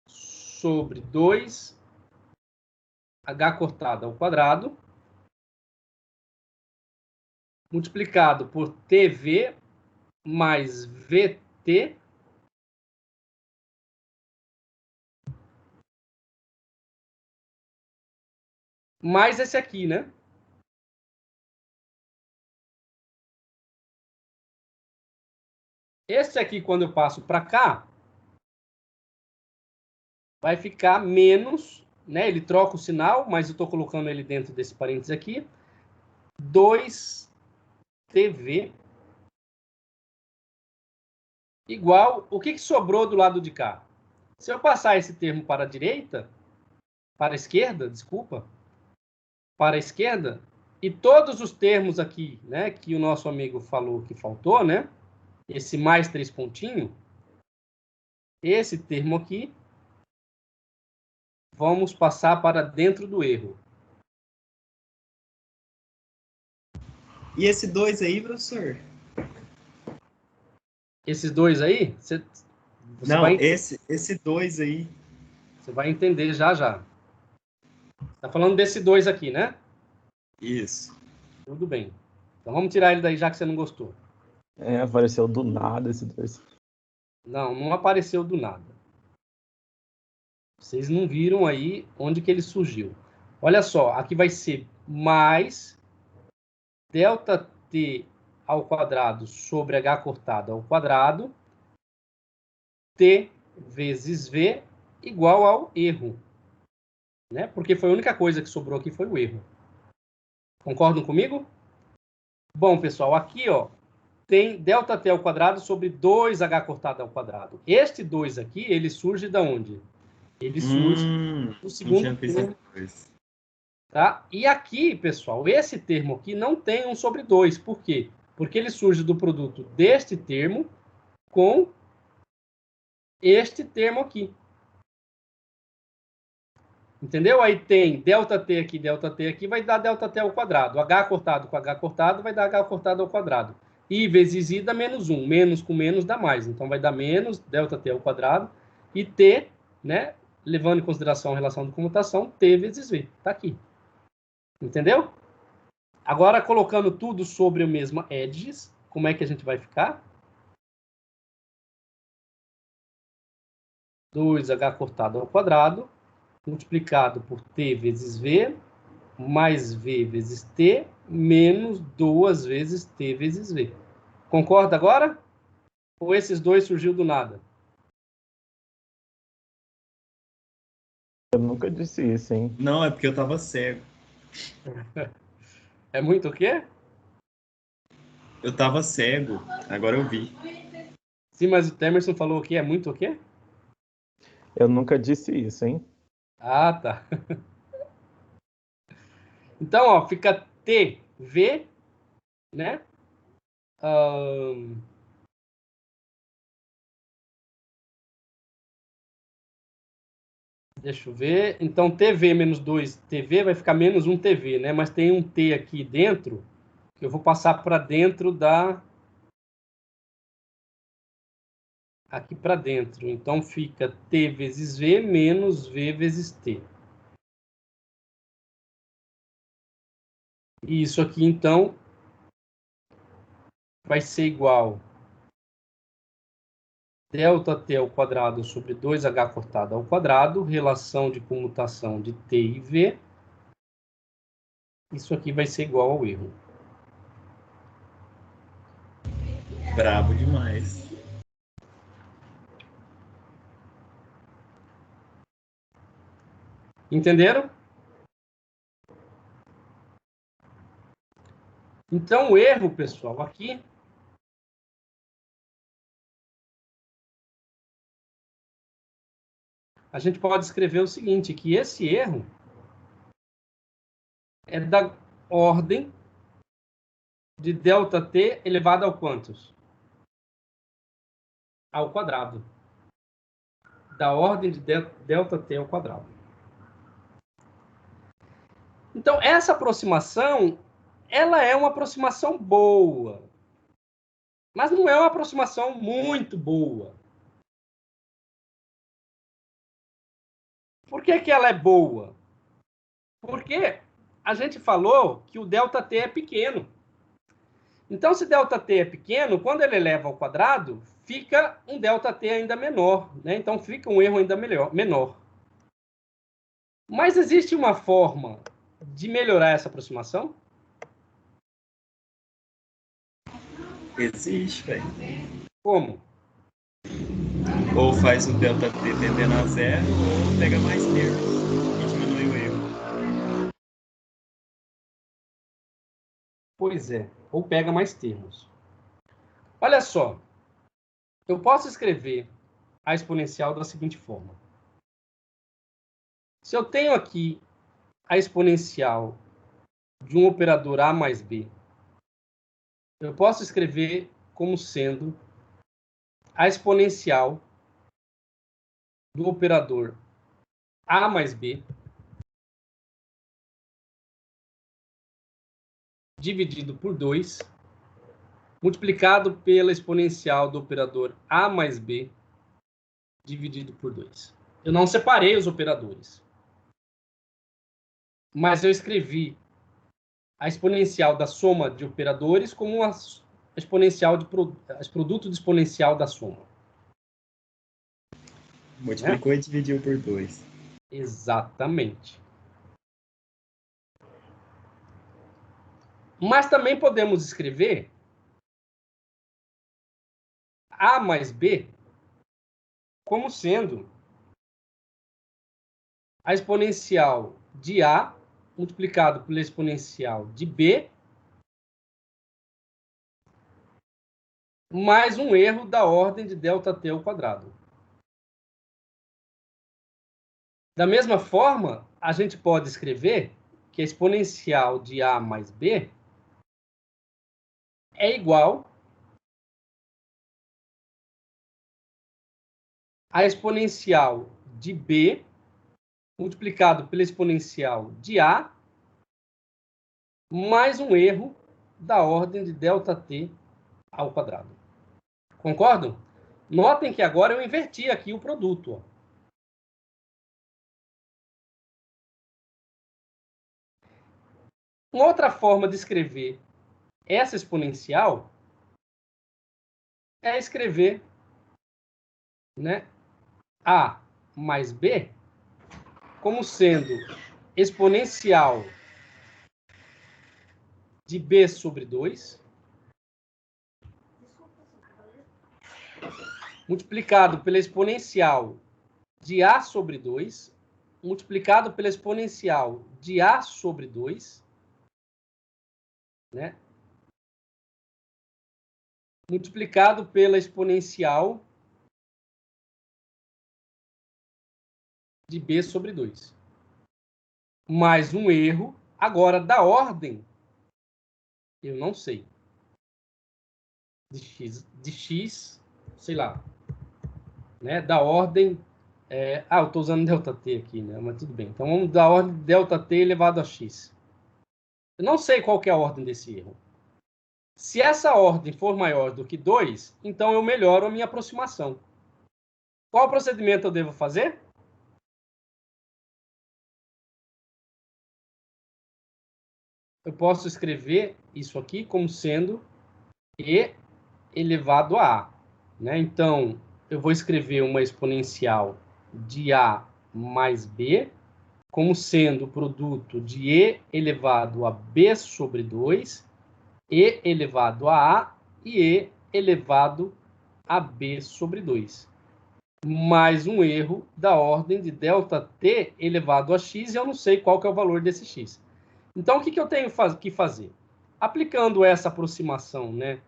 Sobre 2H cortado ao quadrado. Multiplicado por TV mais VT. Mais esse aqui, né? Esse aqui, quando eu passo para cá, vai ficar menos, né? Ele troca o sinal, mas eu estou colocando ele dentro desse parênteses aqui. 2TV igual... O que sobrou do lado de cá? Se eu passar esse termo para a direita, para a esquerda, desculpa, para a esquerda, e todos os termos aqui, né, que o nosso amigo falou que faltou, né? Esse mais 3 pontinhos, esse termo aqui, vamos passar para dentro do erro. E esse 2 aí, professor? Esses dois aí, você Não, vai, esse 2 aí. você vai entender já já. Tá falando desse 2 aqui, né? Isso. Tudo bem. Então vamos tirar ele daí já que você não gostou. É, apareceu do nada esse dois. Não, não apareceu do nada. Vocês não viram aí onde que ele surgiu. Olha só, aqui vai ser mais ΔT ao quadrado sobre H cortado ao quadrado, T vezes V igual ao erro. Né? Porque foi a única coisa que sobrou aqui foi o erro. Concordam comigo? Bom, pessoal, aqui ó, tem ΔT ao quadrado sobre 2H cortado ao quadrado. Este 2 aqui, ele surge da onde? Ele surge do segundo termo. Tá? E aqui, pessoal, esse termo aqui não tem 1 sobre 2. Por quê? Porque ele surge do produto deste termo com este termo aqui. Entendeu? Aí tem ΔT aqui, vai dar ΔT ao quadrado. H cortado com H cortado vai dar H cortado ao quadrado. I vezes I dá menos 1. Menos com menos dá mais. Então vai dar menos ΔT ao quadrado. E T, né, levando em consideração a relação de comutação, T vezes V. Está aqui. Entendeu? Agora, colocando tudo sobre a mesma edges, como é que a gente vai ficar? 2H cortado ao quadrado, multiplicado por T vezes V, mais V vezes T, menos 2 vezes T vezes V. Concorda agora? Ou esses dois surgiu do nada? Eu nunca disse isso, hein? Não, é porque eu tava cego. É muito o quê? Eu tava cego, agora eu vi. Sim, mas o Temerson falou o quê? É muito o quê? Eu nunca disse isso, hein? Ah, tá. Então, ó, fica TV, né? Deixa eu ver. Então, TV menos 2 TV vai ficar menos 1 TV, né? Mas tem um T aqui dentro, que eu vou passar para dentro da... Aqui para dentro. Então, fica T vezes V menos V vezes T. E isso aqui, então, vai ser igual ΔT ao quadrado sobre 2H cortado ao quadrado, relação de comutação de T e V. Isso aqui vai ser igual ao erro. Brabo demais. Entenderam? Então, o erro, pessoal, aqui... A gente pode escrever o seguinte, que esse erro é da ordem de ΔT elevado ao quantos? Ao quadrado. Da ordem de ΔT ao quadrado. Então, essa aproximação, ela é uma aproximação boa. Mas não é uma aproximação muito boa. Por que que ela é boa? Porque a gente falou que o ΔT é pequeno. Então, se ΔT é pequeno, quando ele eleva ao quadrado, fica um ΔT ainda menor, né? Então, fica um erro ainda menor. Mas existe uma forma de melhorar essa aproximação? Existe, velho. Como? Ou faz o ΔT tendendo a zero, ou pega mais termos e diminui o erro. Pois é, ou pega mais termos. Olha só, eu posso escrever a exponencial da seguinte forma. Se eu tenho aqui a exponencial de um operador A mais B, eu posso escrever como sendo a exponencial do operador A mais B dividido por 2, multiplicado pela exponencial do operador A mais B dividido por 2. Eu não separei os operadores, mas eu escrevi a exponencial da soma de operadores como a exponencial de produto de exponencial da soma. Multiplicou e dividiu por 2. Exatamente. Mas também podemos escrever A mais B como sendo a exponencial de A multiplicado pela exponencial de B mais um erro da ordem de ΔT ao quadrado. Da mesma forma, a gente pode escrever que a exponencial de A mais B é igual a exponencial de B multiplicado pela exponencial de A mais um erro da ordem de ΔT ao quadrado. Concordam? Notem que agora eu inverti aqui o produto. Ó. Uma outra forma de escrever essa exponencial é escrever, né, A mais B como sendo exponencial de B sobre 2 multiplicado pela exponencial de A sobre 2 multiplicado pela exponencial de A sobre 2, né? Multiplicado pela exponencial de B sobre 2. Mais um erro. Agora, da ordem, eu não sei. de x, sei lá, né, da ordem... eu estou usando ΔT aqui, né? Mas tudo bem. Então, vamos da ordem de ΔT elevado a x. Eu não sei qual que é a ordem desse erro. Se essa ordem for maior do que 2, então eu melhoro a minha aproximação. Qual procedimento eu devo fazer? Eu posso escrever isso aqui como sendo e elevado a a. Né? Então, eu vou escrever uma exponencial de a mais b como sendo o produto de e elevado a b sobre 2, e elevado a a e e elevado a b sobre 2. Mais um erro da ordem de ΔT elevado a x, e eu não sei qual que é o valor desse x. Então, o que eu tenho que fazer? Aplicando essa aproximação, né,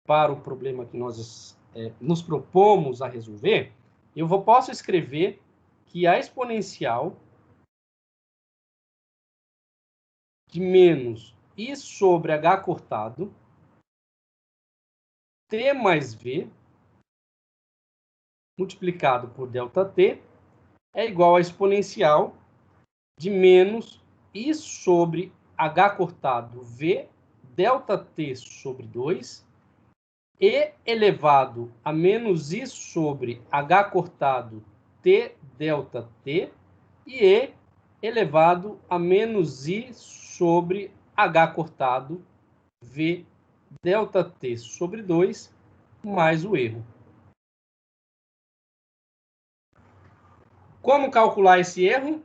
para o problema que nós nos propomos a resolver, posso escrever que a exponencial de menos i sobre h cortado t mais v multiplicado por ΔT é igual a exponencial de menos i sobre h cortado v ΔT sobre 2 e elevado a menos i sobre h cortado t ΔT e e elevado a menos i sobre h cortado v ΔT sobre 2 mais o erro. Como calcular esse erro?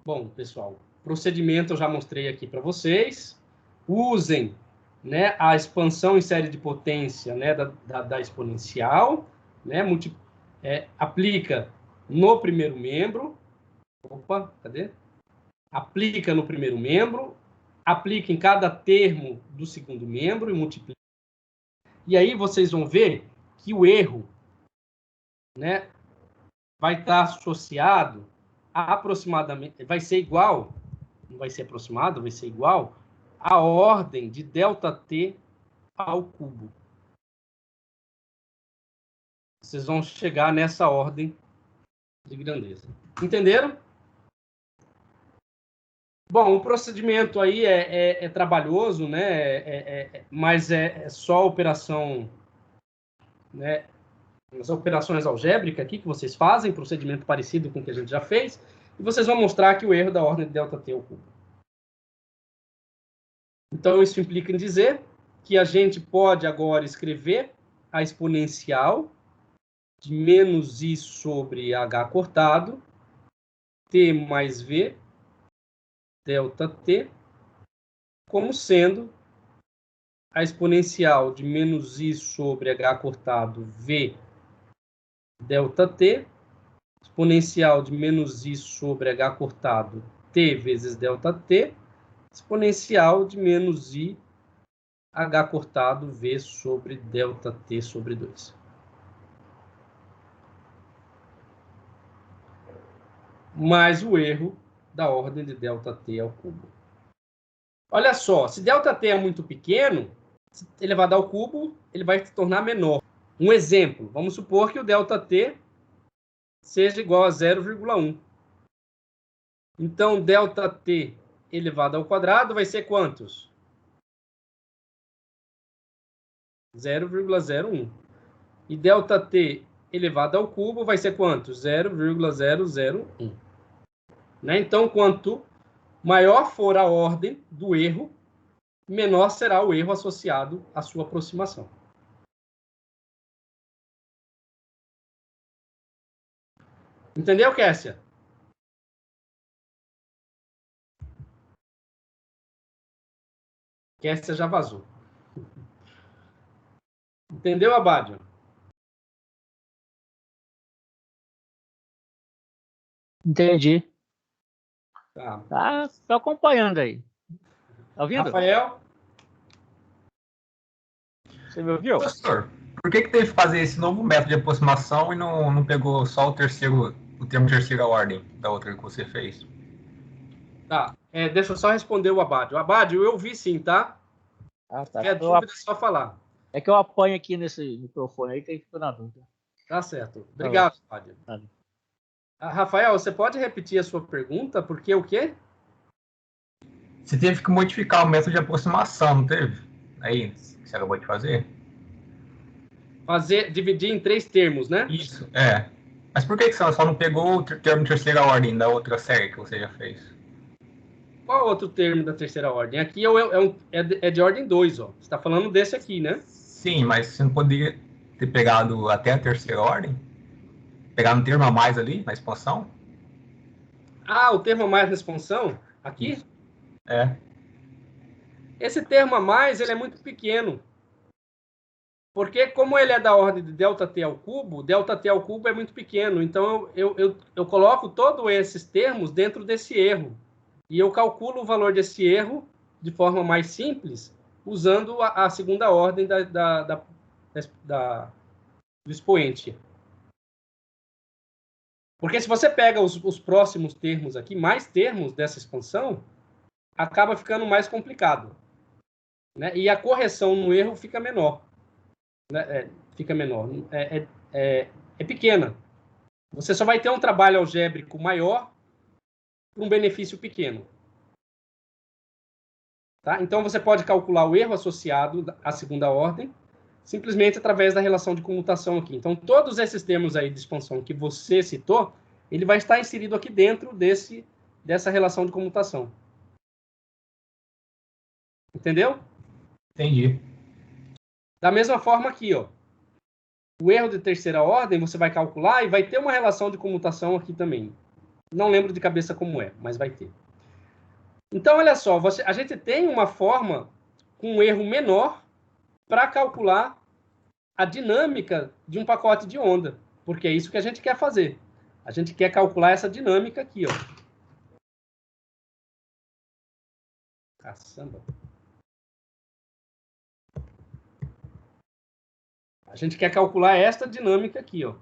Bom, pessoal, procedimento eu já mostrei aqui para vocês. Usem, né, a expansão em série de potência, né, da exponencial, né, aplica no primeiro membro. Opa, cadê? Aplica no primeiro membro, aplica em cada termo do segundo membro e multiplica. E aí vocês vão ver que o erro, né, vai estar associado a aproximadamente, vai ser igual, não vai ser aproximado, vai ser igual à ordem de ΔT ao cubo. Vocês vão chegar nessa ordem de grandeza. Entenderam? Bom, o procedimento aí é trabalhoso, né? Mas é só operação, né? As operações algébricas aqui que vocês fazem, procedimento parecido com o que a gente já fez, e vocês vão mostrar que o erro da ordem de ΔT ao cubo. Então, isso implica em dizer que a gente pode agora escrever a exponencial de menos i sobre h cortado, t mais v, ΔT, como sendo a exponencial de menos i sobre h cortado v ΔT, exponencial de menos i sobre h cortado t vezes ΔT, exponencial de menos i h cortado v sobre ΔT sobre 2. Mais o erro da ordem de ΔT ao cubo. Olha só, se ΔT é muito pequeno, elevado ao cubo, ele vai se tornar menor. Um exemplo, vamos supor que o ΔT seja igual a 0,1. Então, ΔT elevado ao quadrado vai ser quantos? 0,01. E ΔT elevado ao cubo vai ser quanto? 0,001. Né? Então, quanto maior for a ordem do erro, menor será o erro associado à sua aproximação. Entendeu, Kessia? Kessia já vazou. Entendeu, Abádio? Entendi. Tá. Tô acompanhando aí. Tá ouvindo? Rafael? Você me ouviu? Professor, por que teve que fazer esse novo método de aproximação e não pegou só o termo terceira ordem da outra que você fez? Tá. Deixa eu só responder o Abádio. Abádio, eu vi sim, tá? Tá. Se tiver dúvida, é só falar. É que eu apanho aqui nesse microfone aí, tem que ficar na dúvida. Tá certo. Obrigado, Fábio. Nada. Rafael, você pode repetir a sua pergunta? Porque o quê? Você teve que modificar o método de aproximação, não teve? Aí, que você acabou de fazer? Dividir em 3 termos, né? Isso, é. Mas por que você só não pegou o termo de terceira ordem da outra série que você já fez? Qual outro termo da terceira ordem? Aqui é de ordem 2, ó. Você está falando desse aqui, né? Sim, mas você não poderia ter pegado até a terceira ordem? Pegar um termo a mais ali, na expansão? Ah, o termo a mais na expansão? Aqui? Isso. É. Esse termo a mais, ele é muito pequeno. Porque como ele é da ordem de ΔT ao cubo, ΔT ao cubo é muito pequeno. Então, eu coloco todos esses termos dentro desse erro. E eu calculo o valor desse erro de forma mais simples, usando a segunda ordem do expoente. Porque se você pega os próximos termos aqui, mais termos dessa expansão, acaba ficando mais complicado. Né? E a correção no erro fica menor. Né? Fica menor. É pequena. Você só vai ter um trabalho algébrico maior para um benefício pequeno. Tá? Então, você pode calcular o erro associado à segunda ordem simplesmente através da relação de comutação aqui. Então, todos esses termos aí de expansão que você citou, ele vai estar inserido aqui dentro dessa relação de comutação. Entendeu? Entendi. Da mesma forma aqui, ó. O erro de terceira ordem você vai calcular e vai ter uma relação de comutação aqui também. Não lembro de cabeça como é, mas vai ter. Então, olha só, a gente tem uma forma com um erro menor para calcular a dinâmica de um pacote de onda, porque é isso que a gente quer fazer. A gente quer calcular essa dinâmica aqui, ó. Caçamba. A gente quer calcular esta dinâmica aqui, ó.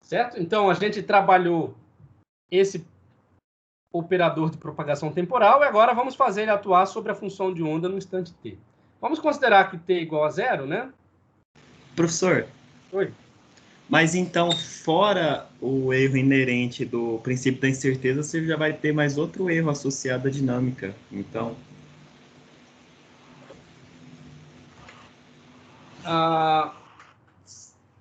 Certo? Então, a gente trabalhou esse operador de propagação temporal e agora vamos fazer ele atuar sobre a função de onda no instante t. Vamos considerar que t é igual a 0, né? Professor, Oi. mas então, fora o erro inerente do princípio da incerteza, você já vai ter mais outro erro associado à dinâmica. Então,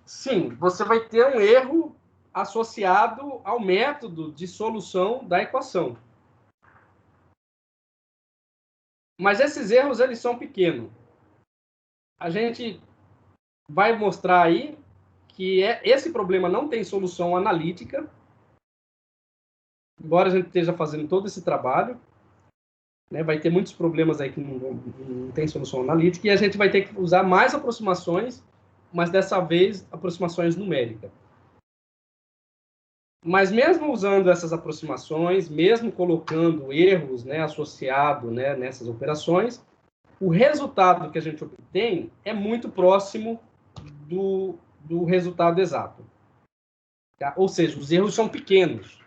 Sim, você vai ter um erro associado ao método de solução da equação. Mas esses erros, eles são pequenos. A gente vai mostrar aí que esse problema não tem solução analítica, embora a gente esteja fazendo todo esse trabalho, né, vai ter muitos problemas aí que não tem solução analítica, e a gente vai ter que usar mais aproximações, mas dessa vez aproximações numéricas. Mas mesmo usando essas aproximações, mesmo colocando erros, né, associados, né, nessas operações, o resultado que a gente obtém é muito próximo do resultado exato. Tá? Ou seja, os erros são pequenos.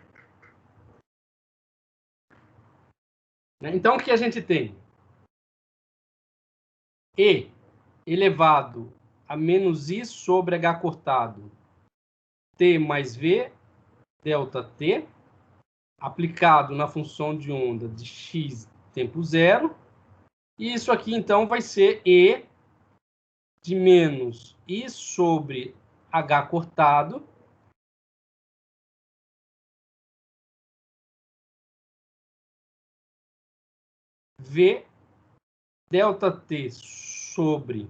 Né? Então, o que a gente tem? E elevado a menos I sobre H cortado T mais V delta T, aplicado na função de onda de x tempo zero. E isso aqui, então, vai ser E de menos I sobre H cortado V delta T sobre...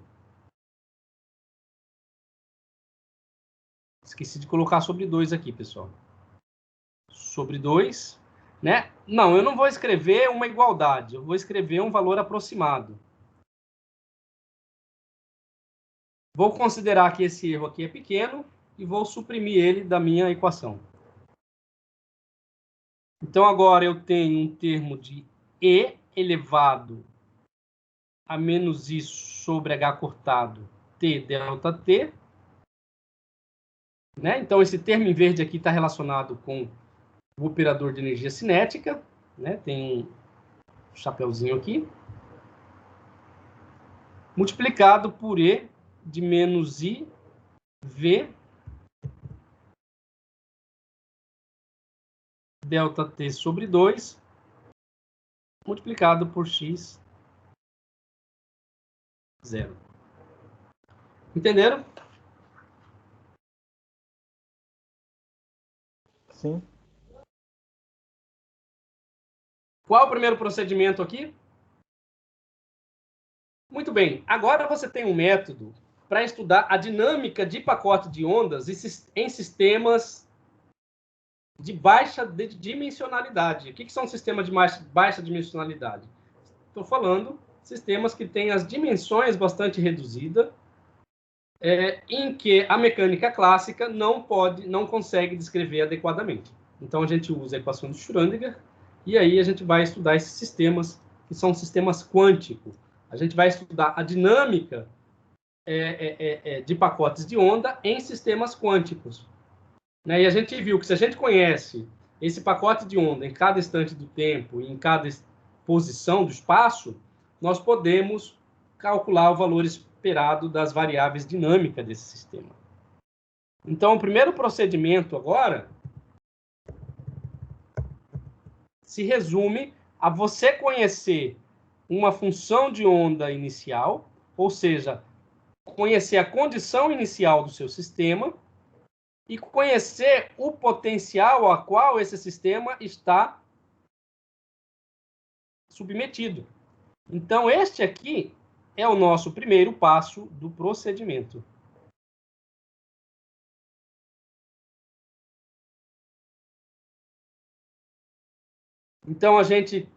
Esqueci de colocar sobre 2 aqui, pessoal. Sobre 2, né? Não, eu não vou escrever uma igualdade, eu vou escrever um valor aproximado. Vou considerar que esse erro aqui é pequeno e vou suprimir ele da minha equação. Então, agora eu tenho um termo de E elevado a menos I sobre H cortado T delta T. Né? Então, esse termo em verde aqui está relacionado com o operador de energia cinética, né? Tem um chapeuzinho aqui, multiplicado por E de menos I, V, delta T sobre 2, multiplicado por X, 0. Entenderam? Sim. Qual é o primeiro procedimento aqui? Muito bem. Agora você tem um método para estudar a dinâmica de pacote de ondas em sistemas de baixa dimensionalidade. O que são sistemas de baixa dimensionalidade? Estou falando sistemas que têm as dimensões bastante reduzidas, em que a mecânica clássica não consegue descrever adequadamente. Então, a gente usa a equação de Schrödinger, e aí a gente vai estudar esses sistemas, que são sistemas quânticos. A gente vai estudar a dinâmica de pacotes de onda em sistemas quânticos. Né? E a gente viu que se a gente conhece esse pacote de onda em cada instante do tempo, em cada posição do espaço, nós podemos calcular o valor esperado das variáveis dinâmicas desse sistema. Então, o primeiro procedimento agora se resume a você conhecer uma função de onda inicial, ou seja, conhecer a condição inicial do seu sistema e conhecer o potencial a qual esse sistema está submetido. Então, este aqui é o nosso primeiro passo do procedimento. Então, a gente,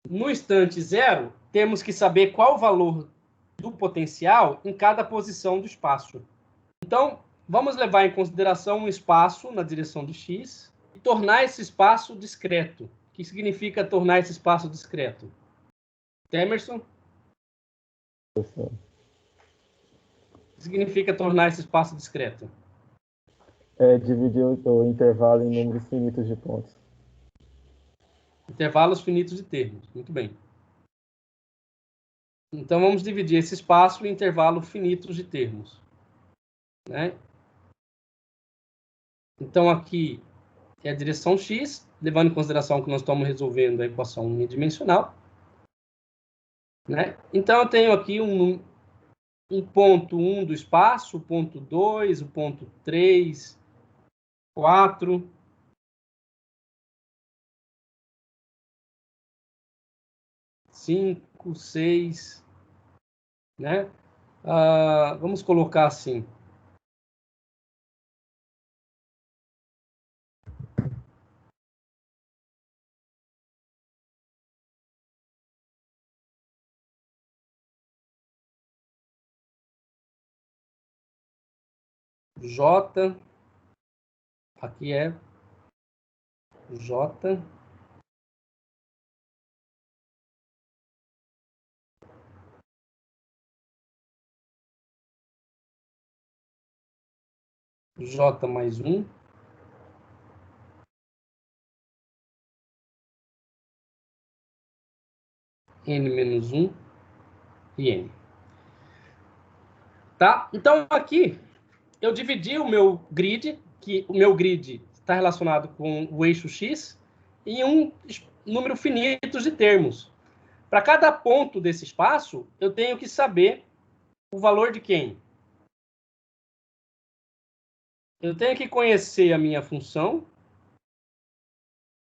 no instante zero, temos que saber qual o valor do potencial em cada posição do espaço. Então, vamos levar em consideração um espaço na direção de x e tornar esse espaço discreto. O que significa tornar esse espaço discreto? Temerson? O que significa tornar esse espaço discreto? Dividir o intervalo em números finitos de pontos. Intervalos finitos de termos. Muito bem. Então, vamos dividir esse espaço em intervalos finitos de termos. Né? Então, aqui é a direção x, levando em consideração que nós estamos resolvendo a equação unidimensional. Né? Então, eu tenho aqui um ponto 1 do espaço, o ponto 2, o ponto 3, 4. 5, 6, né? Vamos colocar assim. J, aqui é J, J mais 1, N menos 1 e N. Tá? Então, aqui, eu dividi o meu grid, que o meu grid está relacionado com o eixo X, em um número finito de termos. Para cada ponto desse espaço, eu tenho que saber o valor de quem? Eu tenho que conhecer a minha função,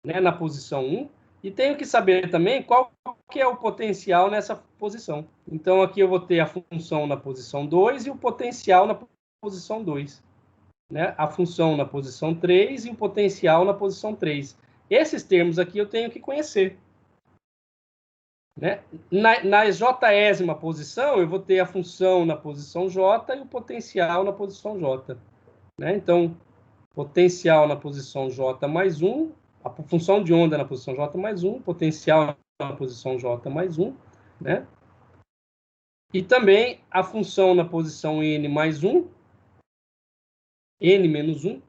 né, na posição 1, e tenho que saber também qual que é o potencial nessa posição. Então, aqui eu vou ter a função na posição 2 e o potencial na posição 2. Né? A função na posição 3 e o potencial na posição 3. Esses termos aqui eu tenho que conhecer. Né? Na jésima posição, eu vou ter a função na posição J e o potencial na posição J. Né? Então, potencial na posição J mais 1, a função de onda na posição J mais 1, potencial na posição J mais 1, né? E também a função na posição N mais 1, N menos 1,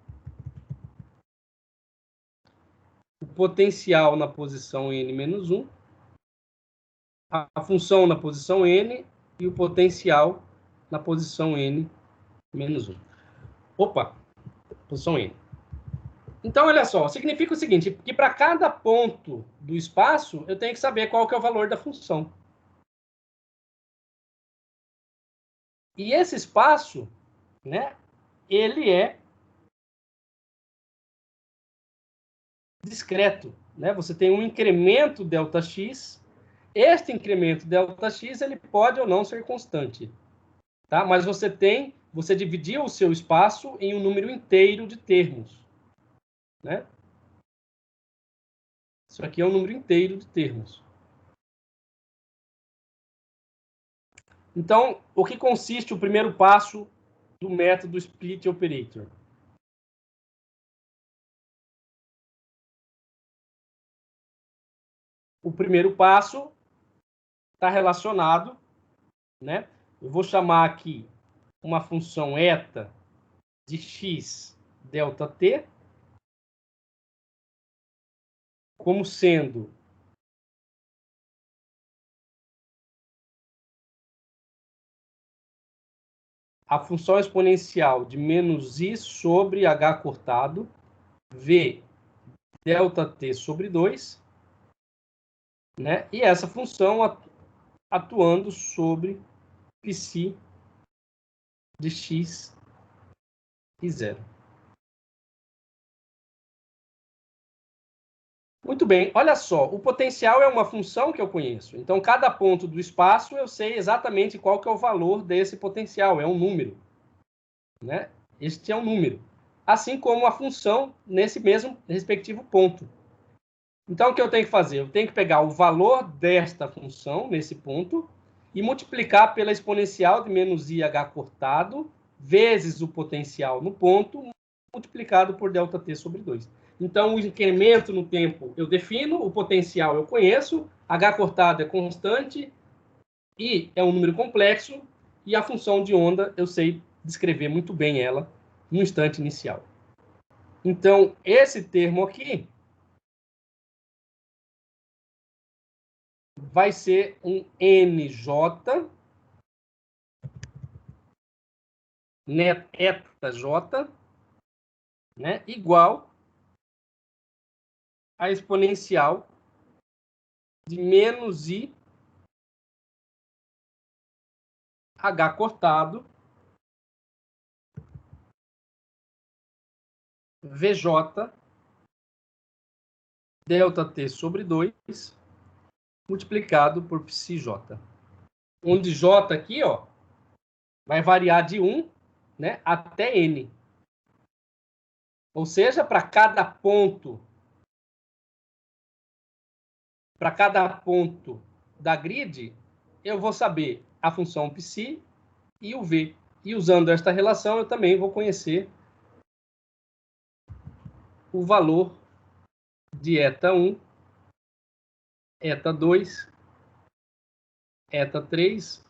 o potencial na posição n menos 1, a função na posição n e o potencial na posição n menos 1. Opa, posição n. Então, olha só, significa o seguinte, que para cada ponto do espaço, eu tenho que saber qual que é o valor da função. E esse espaço, né, ele é discreto, né? Você tem um incremento ΔX. Este incremento ΔX, ele pode ou não ser constante, tá? Mas você dividiu o seu espaço em um número inteiro de termos, né? Isso aqui é um número inteiro de termos. Então, o que consiste o primeiro passo do método Split Operator? O primeiro passo está relacionado, né? Eu vou chamar aqui uma função eta de x ΔT como sendo a função exponencial de menos i sobre h cortado, v ΔT sobre 2, né? E essa função atuando sobre psi de x e 0. Muito bem, olha só, o potencial é uma função que eu conheço. Então, cada ponto do espaço eu sei exatamente qual que é o valor desse potencial, é um número, né? Este é um número. Assim como a função nesse mesmo respectivo ponto. Então, o que eu tenho que fazer? Eu tenho que pegar o valor desta função nesse ponto e multiplicar pela exponencial de menos i h cortado vezes o potencial no ponto multiplicado por ΔT sobre 2. Então, o incremento no tempo eu defino, o potencial eu conheço, h cortado é constante, i é um número complexo, e a função de onda eu sei descrever muito bem ela no instante inicial. Então, esse termo aqui vai ser um NJ, eta J, né, igual a exponencial de menos i h cortado VJ ΔT sobre 2 multiplicado por psi-j. Onde j aqui, ó, vai variar de 1, né, até n. Ou seja, para cada ponto da grid, eu vou saber a função psi e o v. E usando esta relação, eu também vou conhecer o valor de eta 1, eta 2, eta 3,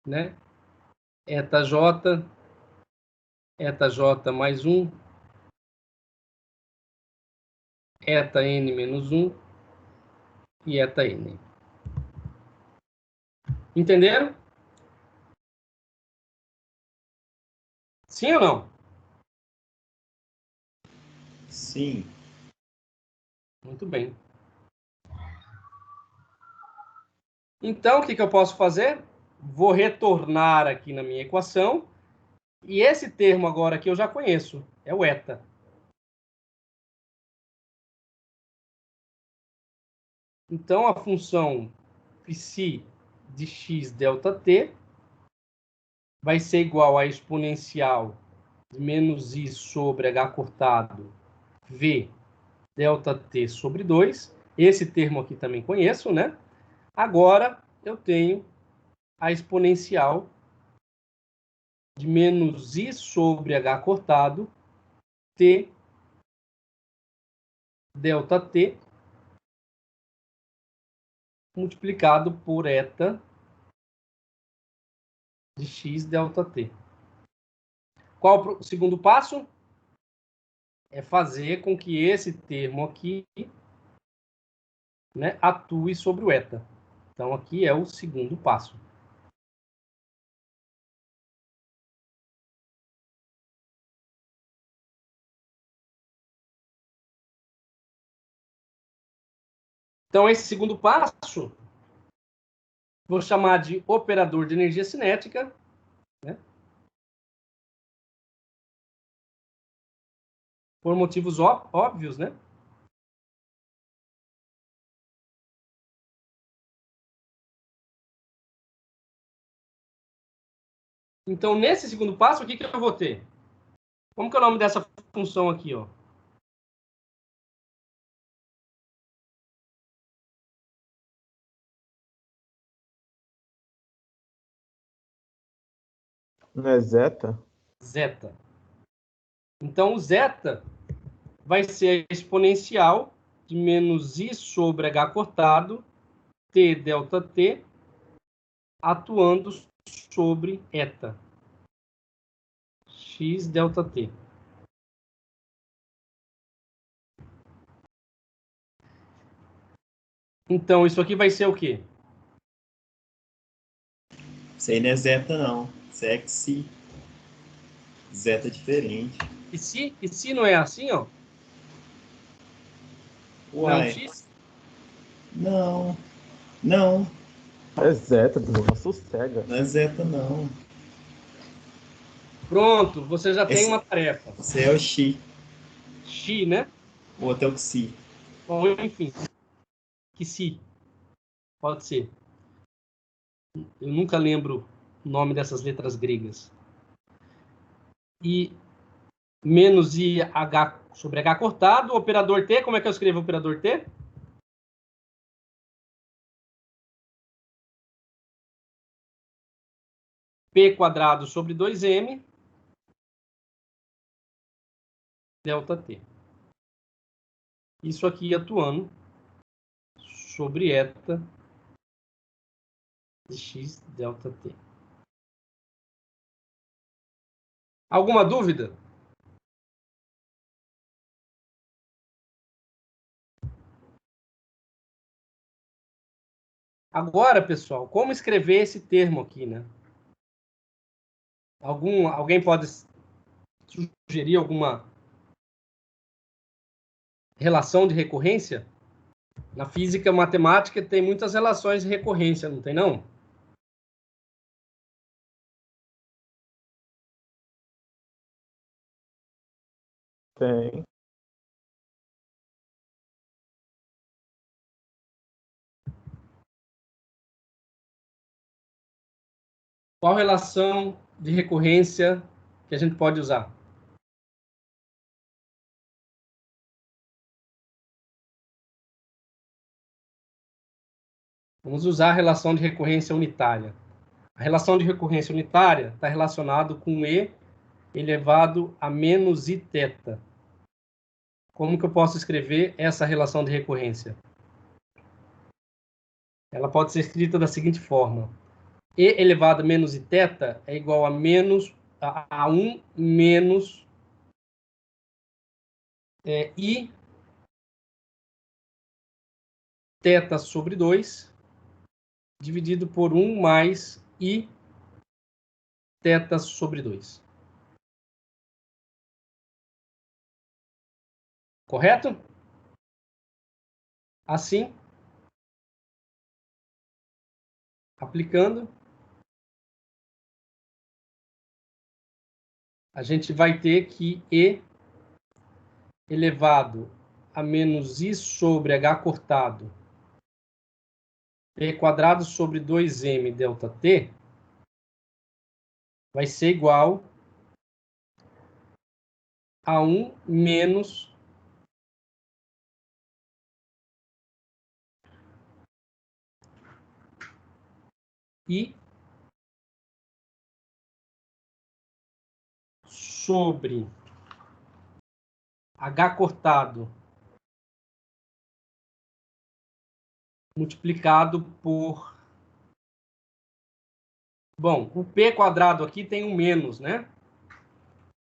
né? Eta j mais 1, eta n menos 1 e eta n. Entenderam? Sim ou não? Sim. Muito bem. Então, o que eu posso fazer? Vou retornar aqui na minha equação. E esse termo agora que eu já conheço, é o eta. Então, a função psi de x ΔT vai ser igual a exponencial de menos i sobre h cortado v ΔT sobre 2. Esse termo aqui também conheço, né? Agora, eu tenho a exponencial de menos i sobre h cortado t ΔT multiplicado por eta de x ΔT. Qual o segundo passo? é fazer com que esse termo aqui, né, atue sobre o eta. Então, aqui é o segundo passo. Então, esse segundo passo, vou chamar de operador de energia cinética, né? Por motivos óbvios, né? Então, nesse segundo passo, o que eu vou ter? Como que é o nome dessa função aqui, ó? Não é zeta? Zeta. Então, o zeta vai ser a exponencial de menos i sobre h cortado, t delta t, atuando sobre eta. X delta t. Então, isso aqui vai ser o quê? Isso aí não é zeta, não. Isso é xi. Zeta é diferente. E se não é assim, ó? Não é um Uai. x? Não. Não. É zeta, Bruno. Sossega. Não é zeta, não. Pronto, você já tem Esse- uma tarefa. Isso aí é o xi. X, né? O outro é o xi. Bom, enfim. Que se. Pode ser. Eu nunca lembro o nome dessas letras gregas. E menos i h sobre h cortado, operador t, como é que eu escrevo o operador t? P quadrado sobre 2m delta t. Isso aqui atuando sobre eta de x delta t. Alguma dúvida? Agora, pessoal, como escrever esse termo aqui, né? Alguém pode sugerir alguma relação de recorrência? Na física matemática tem muitas relações de recorrência, não tem não? Tem. Qual relação de recorrência que a gente pode usar? Vamos usar a relação de recorrência unitária. A relação de recorrência unitária está relacionada com E elevado a menos I θ. Como que eu posso escrever essa relação de recorrência? Ela pode ser escrita da seguinte forma. E elevado a menos I θ é igual a 1 menos I θ sobre 2, dividido por 1 mais I θ sobre 2. Correto? Assim, aplicando, a gente vai ter que E elevado a menos I sobre H cortado, P quadrado sobre 2M delta T, vai ser igual a 1 menos I sobre H cortado multiplicado por... Bom, o P quadrado aqui tem um menos, né?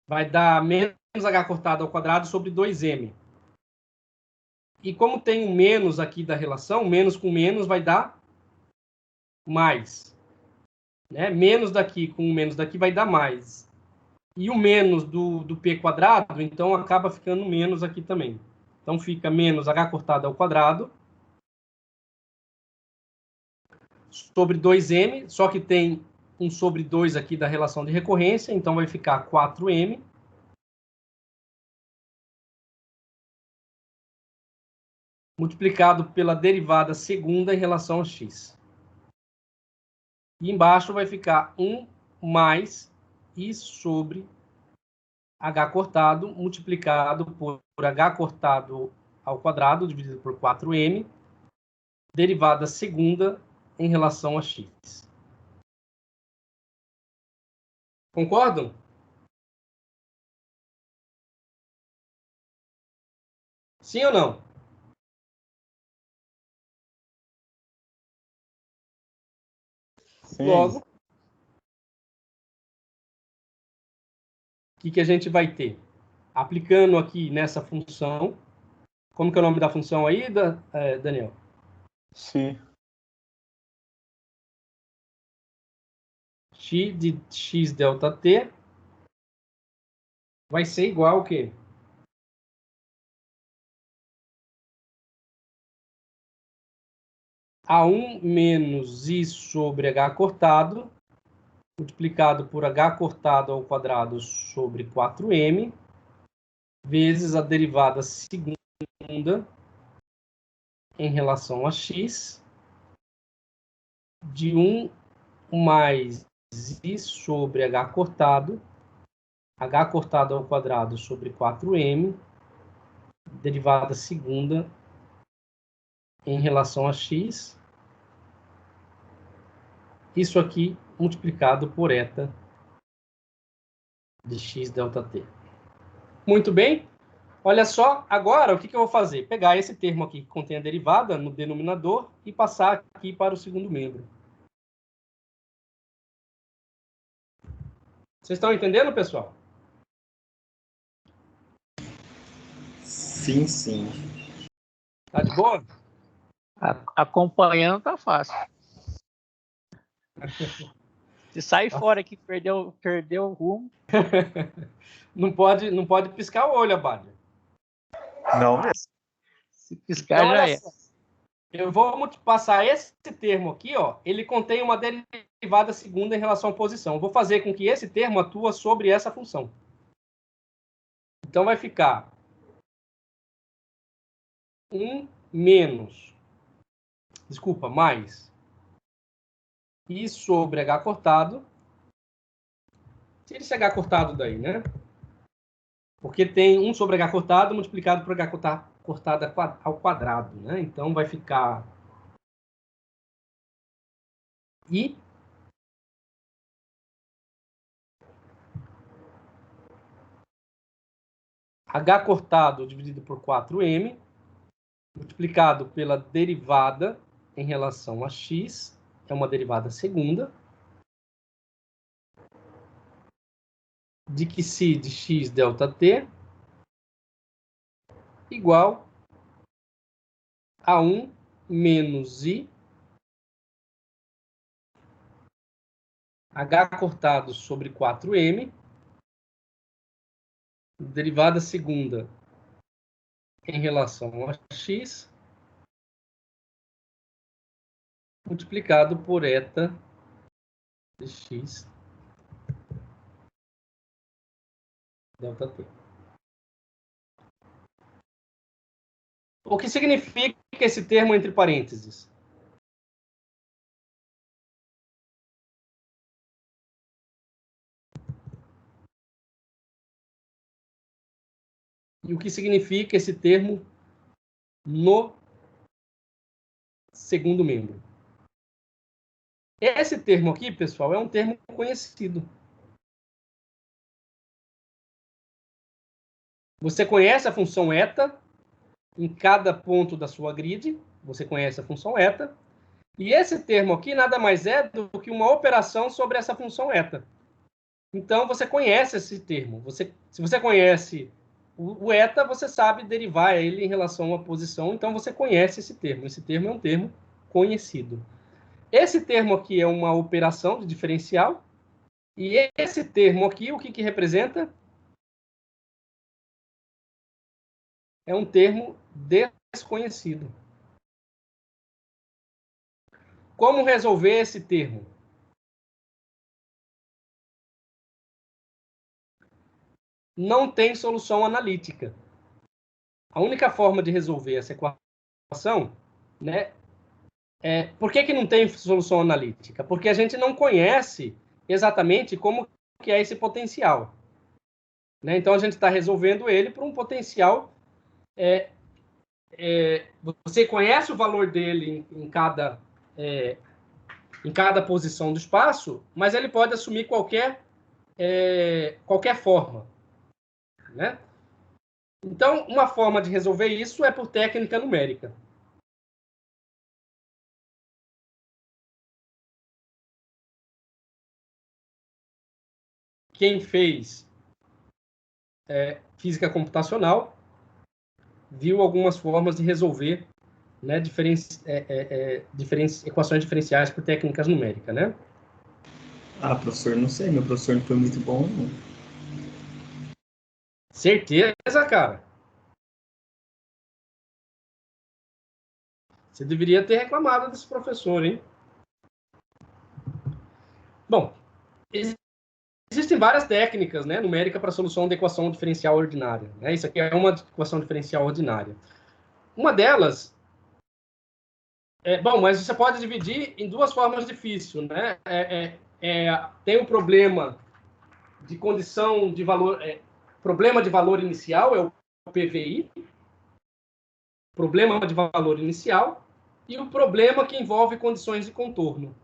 Vai dar menos h cortado ao quadrado sobre 2m. E como tem um menos aqui da relação, menos com menos vai dar mais. Né? Menos daqui com menos daqui vai dar mais. E o menos do p quadrado, então acaba ficando menos aqui também. Então fica menos h cortado ao quadrado sobre 2m, só que tem um sobre 2 aqui da relação de recorrência, então vai ficar 4m. Multiplicado pela derivada segunda em relação a x. E embaixo vai ficar 1 mais i sobre h cortado multiplicado por h cortado ao quadrado dividido por 4m, derivada segunda em relação a x. Concordam? Sim ou não? Sim. Logo, o que a gente vai ter? Aplicando aqui nessa função, como que é o nome da função aí, Daniel? Sim. X de x delta t vai ser igual ao quê? A 1 menos i sobre h cortado, multiplicado por h cortado ao quadrado sobre 4m, vezes a derivada segunda em relação a x, de 1 mais i sobre h cortado ao quadrado sobre 4m, derivada segunda em relação a x, isso aqui multiplicado por eta de x delta t. Muito bem. Olha só, agora o que eu vou fazer? Pegar esse termo aqui que contém a derivada no denominador e passar aqui para o segundo membro. Vocês estão entendendo, pessoal? Sim, sim. Tá de boa? Acompanhando tá fácil. Se sair fora aqui, perdeu o rumo. Não pode piscar o olho, Abade. Não mesmo. Se piscar, Então, já olha é. só. Eu vou passar esse termo aqui, ó. Ele contém uma derivada segunda em relação à posição. Eu vou fazer com que esse termo atua sobre essa função. Então, vai ficar 1 menos, desculpa, mais i sobre h cortado. Tira esse h cortado daí, né? Porque tem 1 sobre h cortado multiplicado por h cortado ao quadrado, né? Então, vai ficar i h cortado dividido por 4m, multiplicado pela derivada em relação a x, que é uma derivada segunda, de que si de x delta t igual a 1 menos i h cortado sobre 4m, derivada segunda em relação a x, multiplicado por eta de x delta t. O que significa esse termo entre parênteses? E o que significa esse termo no segundo membro? Esse termo aqui, pessoal, é um termo conhecido. Você conhece a função eta em cada ponto da sua grid. Você conhece a função eta. E esse termo aqui nada mais é do que uma operação sobre essa função eta. Então, você conhece esse termo. Se você conhece o eta, você sabe derivar ele em relação a uma posição, então você conhece esse termo. Esse termo é um termo conhecido. Esse termo aqui é uma operação de diferencial, e esse termo aqui, o que representa? É um termo desconhecido. Como resolver esse termo? Não tem solução analítica. A única forma de resolver essa equação, né? Por que não tem solução analítica? Porque a gente não conhece exatamente como que é esse potencial. Né? Então, a gente está resolvendo ele por um potencial. Você conhece o valor dele em cada posição do espaço, mas ele pode assumir qualquer forma. Né? Então, uma forma de resolver isso é por técnica numérica. Quem fez física computacional viu algumas formas de resolver, né, equações diferenciais por técnicas numéricas, né? Ah, professor, não sei, meu professor não foi muito bom, não. Certeza, cara. Você deveria ter reclamado desse professor, hein? Bom, existem várias técnicas, né, numéricas para a solução da equação diferencial ordinária. Né? Isso aqui é uma equação diferencial ordinária. Uma delas bom, mas você pode dividir em duas formas difíceis, né? Tem o problema de condição de valor, problema de valor inicial, é o PVI, problema de valor inicial, e o problema que envolve condições de contorno.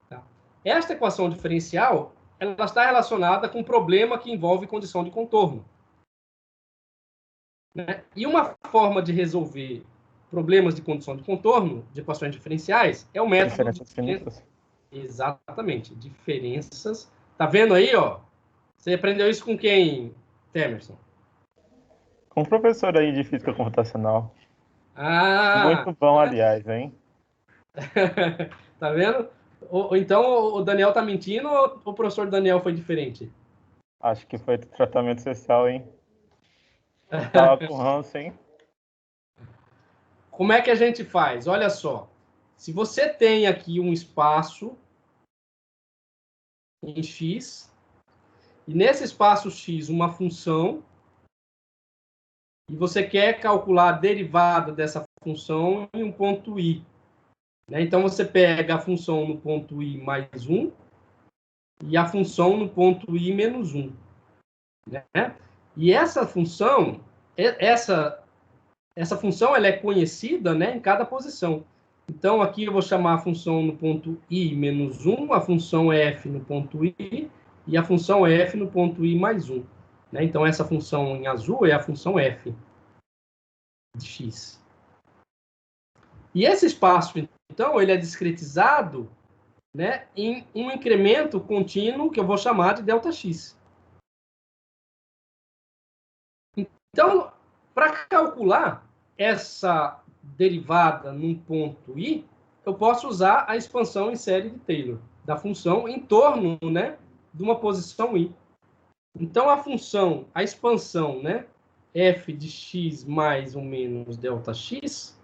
Tá? Esta equação diferencial, ela está relacionada com o problema que envolve condição de contorno. Né? E uma forma de resolver problemas de condição de contorno, de equações diferenciais, é o método Diferenças finitas. Exatamente, diferenças. Tá vendo aí, ó? Você aprendeu isso com quem, Temerson? Com o professor aí de física computacional. Ah! Muito bom, aliás, hein? Tá vendo? Então o Daniel tá mentindo ou o professor Daniel foi diferente? Acho que foi tratamento social, hein? Tava com ranço, hein? Como é que a gente faz? Olha só. Se você tem aqui um espaço em X, e nesse espaço X uma função, e você quer calcular a derivada dessa função em um ponto I. Né? Então, você pega a função no ponto I mais 1 e a função no ponto I menos 1. Né? E essa função, ela é conhecida, né, em cada posição. Então, aqui eu vou chamar a função no ponto I menos 1, a função f no ponto I e a função f no ponto I mais 1. Né? Então, essa função em azul é a função f de x. E esse espaço, então, ele é discretizado, né, em um incremento contínuo que eu vou chamar de ΔX. Então, para calcular essa derivada num ponto I, eu posso usar a expansão em série de Taylor, da função em torno, né, de uma posição I. Então, a expansão, né, f de x mais ou menos ΔX,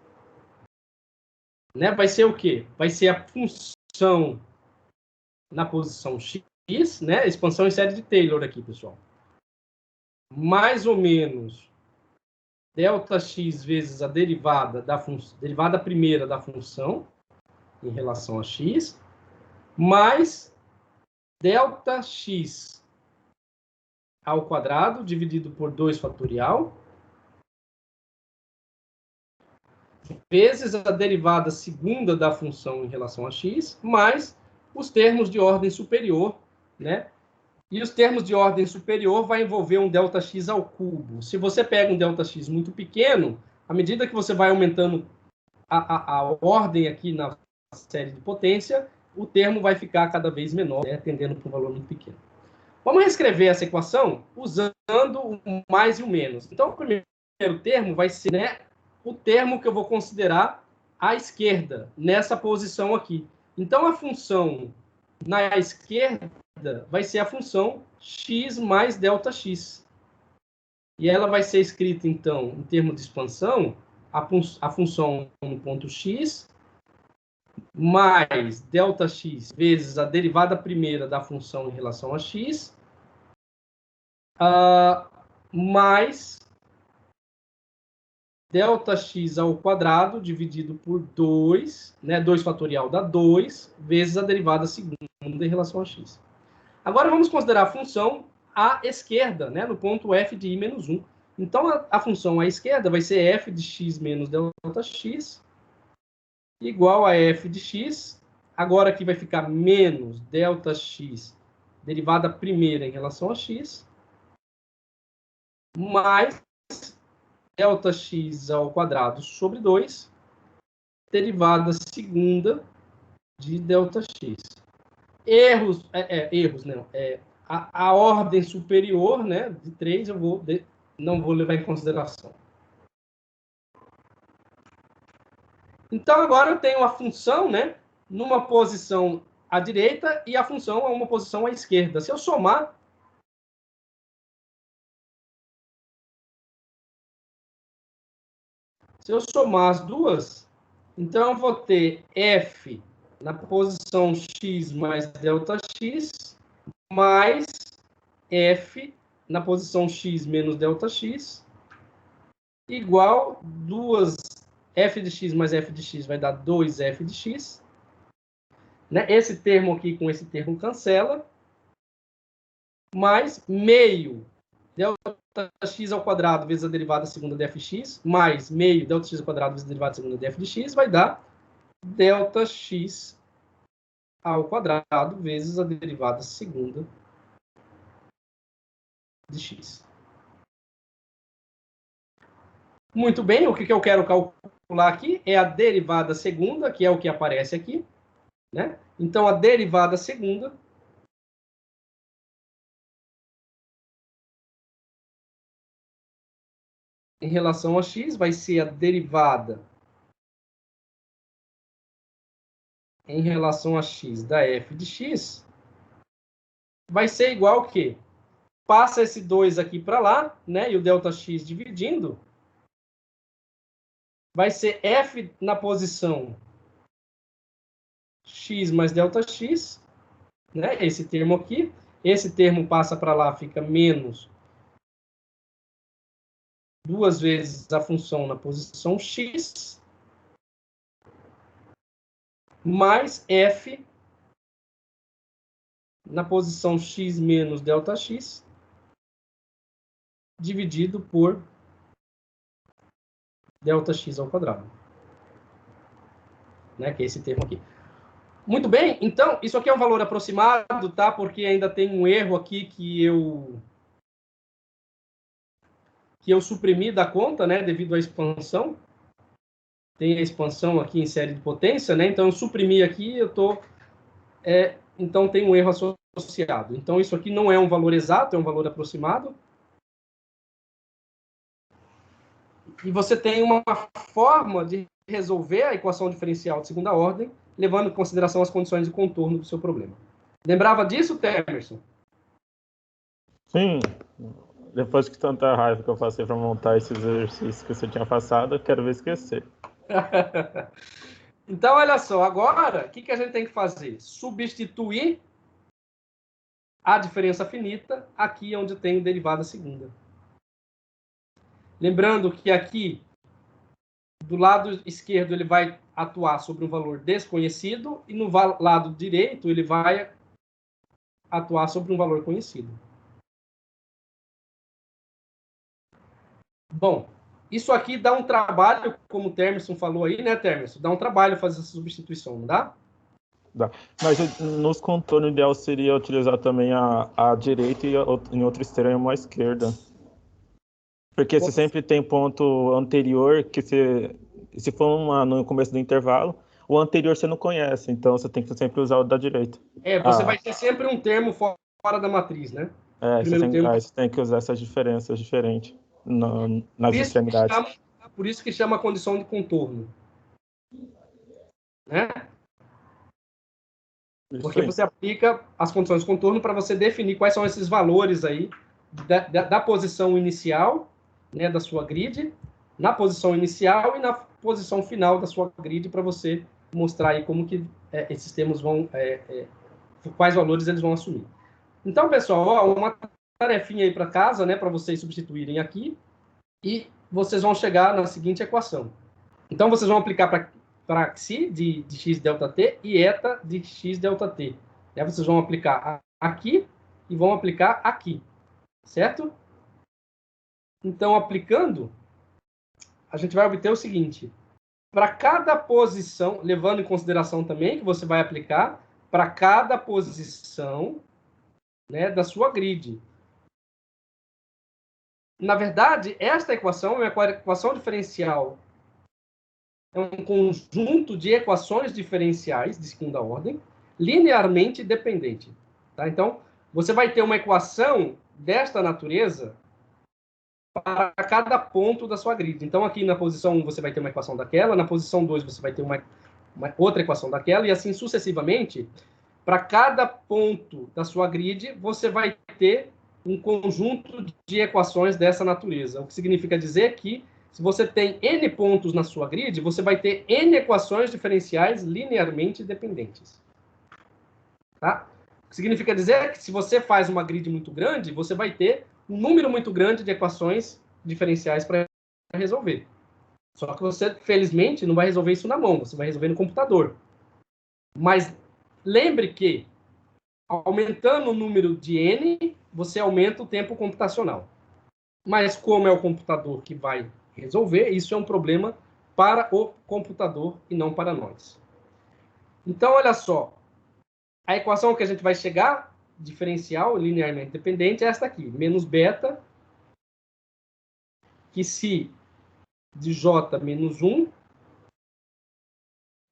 né, vai ser o quê? Vai ser a função na posição x, né, expansão em série de Taylor aqui, pessoal. Mais ou menos ΔX vezes a derivada derivada primeira da função em relação a x, mais ΔX ao quadrado dividido por 2 fatorial, vezes a derivada segunda da função em relação a x, mais os termos de ordem superior, né? E os termos de ordem superior vai envolver um ΔX ao cubo. Se você pega um ΔX muito pequeno, à medida que você vai aumentando a ordem aqui na série de potência, o termo vai ficar cada vez menor, né, tendendo para um valor muito pequeno. Vamos reescrever essa equação usando o mais e o menos. Então, o primeiro termo vai ser, né, o termo que eu vou considerar à esquerda, nessa posição aqui. Então, a função na esquerda vai ser a função x mais ΔX. E ela vai ser escrita, então, em termos de expansão, a função no ponto x mais ΔX vezes a derivada primeira da função em relação a x, mais ΔX ao quadrado dividido por 2, né, 2 fatorial dá 2, vezes a derivada segunda em relação a x. Agora vamos considerar a função à esquerda, né, no ponto f de i menos 1. Então, a função à esquerda vai ser f de x menos ΔX igual a f de x. Agora aqui vai ficar menos ΔX, derivada primeira em relação a x, mais ΔX ao quadrado sobre 2, derivada segunda de ΔX. Erros, não. A ordem superior, né, de 3, não vou levar em consideração. Então, agora eu tenho a função, né, numa posição à direita e a função a uma posição à esquerda. Se eu somar, as duas, então eu vou ter f na posição x mais ΔX, mais f na posição x menos ΔX, igual f de x mais f de x vai dar 2f de x. Né? Esse termo aqui com esse termo cancela. Mais meio ΔX ao quadrado vezes a derivada segunda de fx, mais meio ΔX ao quadrado vezes a derivada segunda de f de x, vai dar ΔX ao quadrado vezes a derivada segunda de x. Muito bem, o que eu quero calcular aqui é a derivada segunda, que é o que aparece aqui. Né? Então, a derivada segunda em relação a x vai ser a derivada em relação a x da f de x, vai ser igual a quê? Passa esse 2 aqui para lá, né? E o ΔX dividindo, vai ser f na posição x mais ΔX, né? Esse termo aqui. Esse termo passa para lá, fica menos 2 vezes a função na posição x, mais f na posição x menos ΔX, dividido por ΔX ao quadrado. Né? Que é esse termo aqui. Muito bem, então, isso aqui é um valor aproximado, tá? Porque ainda tem um erro aqui que eu suprimi da conta, né? Devido à expansão. Tem a expansão aqui em série de potência, né? Então, eu suprimi aqui, então tem um erro associado. Então, isso aqui não é um valor exato, é um valor aproximado. E você tem uma forma de resolver a equação diferencial de segunda ordem, levando em consideração as condições de contorno do seu problema. Lembrava disso, Temerson? Sim. Depois que tanta raiva que eu passei para montar esses exercícios que você tinha passado, eu quero ver esquecer. Então, olha só. Agora, o que a gente tem que fazer? Substituir a diferença finita aqui onde tem derivada segunda. Lembrando que aqui, do lado esquerdo, ele vai atuar sobre um valor desconhecido e no lado direito ele vai atuar sobre um valor conhecido. Bom, isso aqui dá um trabalho, como o Temerson falou aí, né, Temerson? Dá um trabalho fazer essa substituição, não dá? Dá. Mas nos contornos, o ideal seria utilizar também a direita e em outro extremo a esquerda. Porque você sempre tem ponto anterior que se for no começo do intervalo, o anterior você não conhece, então você tem que sempre usar o da direita. Você vai ter sempre um termo fora fora da matriz, né? Você tem que usar essas diferenças diferentes nas extremidades. Por isso que chama condição de contorno. Né? Porque você aplica as condições de contorno para você definir quais são esses valores aí da posição inicial, né, da sua grid, na posição inicial e na posição final da sua grid, para você mostrar aí como que esses termos vão, quais valores eles vão assumir. Então, pessoal, ó, uma tarefinha aí para casa, né, para vocês substituírem aqui, e vocês vão chegar na seguinte equação. Então, vocês vão aplicar para xi de x delta t e eta de x delta t. Aí vocês vão aplicar aqui e vão aplicar aqui, certo? Então, aplicando, a gente vai obter o seguinte. Para cada posição, levando em consideração também que você vai aplicar para cada posição, né, da sua grid. Na verdade, esta equação é uma equação diferencial. É um conjunto de equações diferenciais de segunda ordem, linearmente dependente. Tá? Então, você vai ter uma equação desta natureza para cada ponto da sua grid. Então, aqui na posição 1 você vai ter uma equação daquela, na posição 2 você vai ter uma outra equação daquela, e assim sucessivamente. Para cada ponto da sua grid, você vai ter um conjunto de equações dessa natureza. O que significa dizer que, se você tem N pontos na sua grid, você vai ter N equações diferenciais linearmente dependentes. Tá? O que significa dizer que, se você faz uma grid muito grande, você vai ter um número muito grande de equações diferenciais para resolver. Só que você, felizmente, não vai resolver isso na mão, você vai resolver no computador. Mas lembre que, aumentando o número de N, você aumenta o tempo computacional. Mas como é o computador que vai resolver, isso é um problema para o computador e não para nós. Então, olha só. A equação que a gente vai chegar, diferencial linearmente dependente, é esta aqui. Menos beta, que se de j menos 1,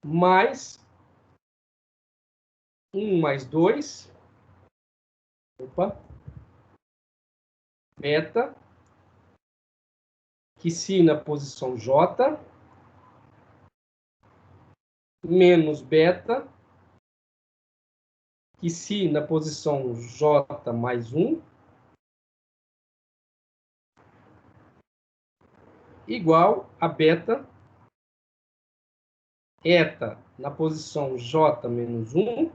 mais 1 mais 2, beta, que se na posição j, menos beta, que se na posição j mais 1, igual a beta, eta na posição j menos 1,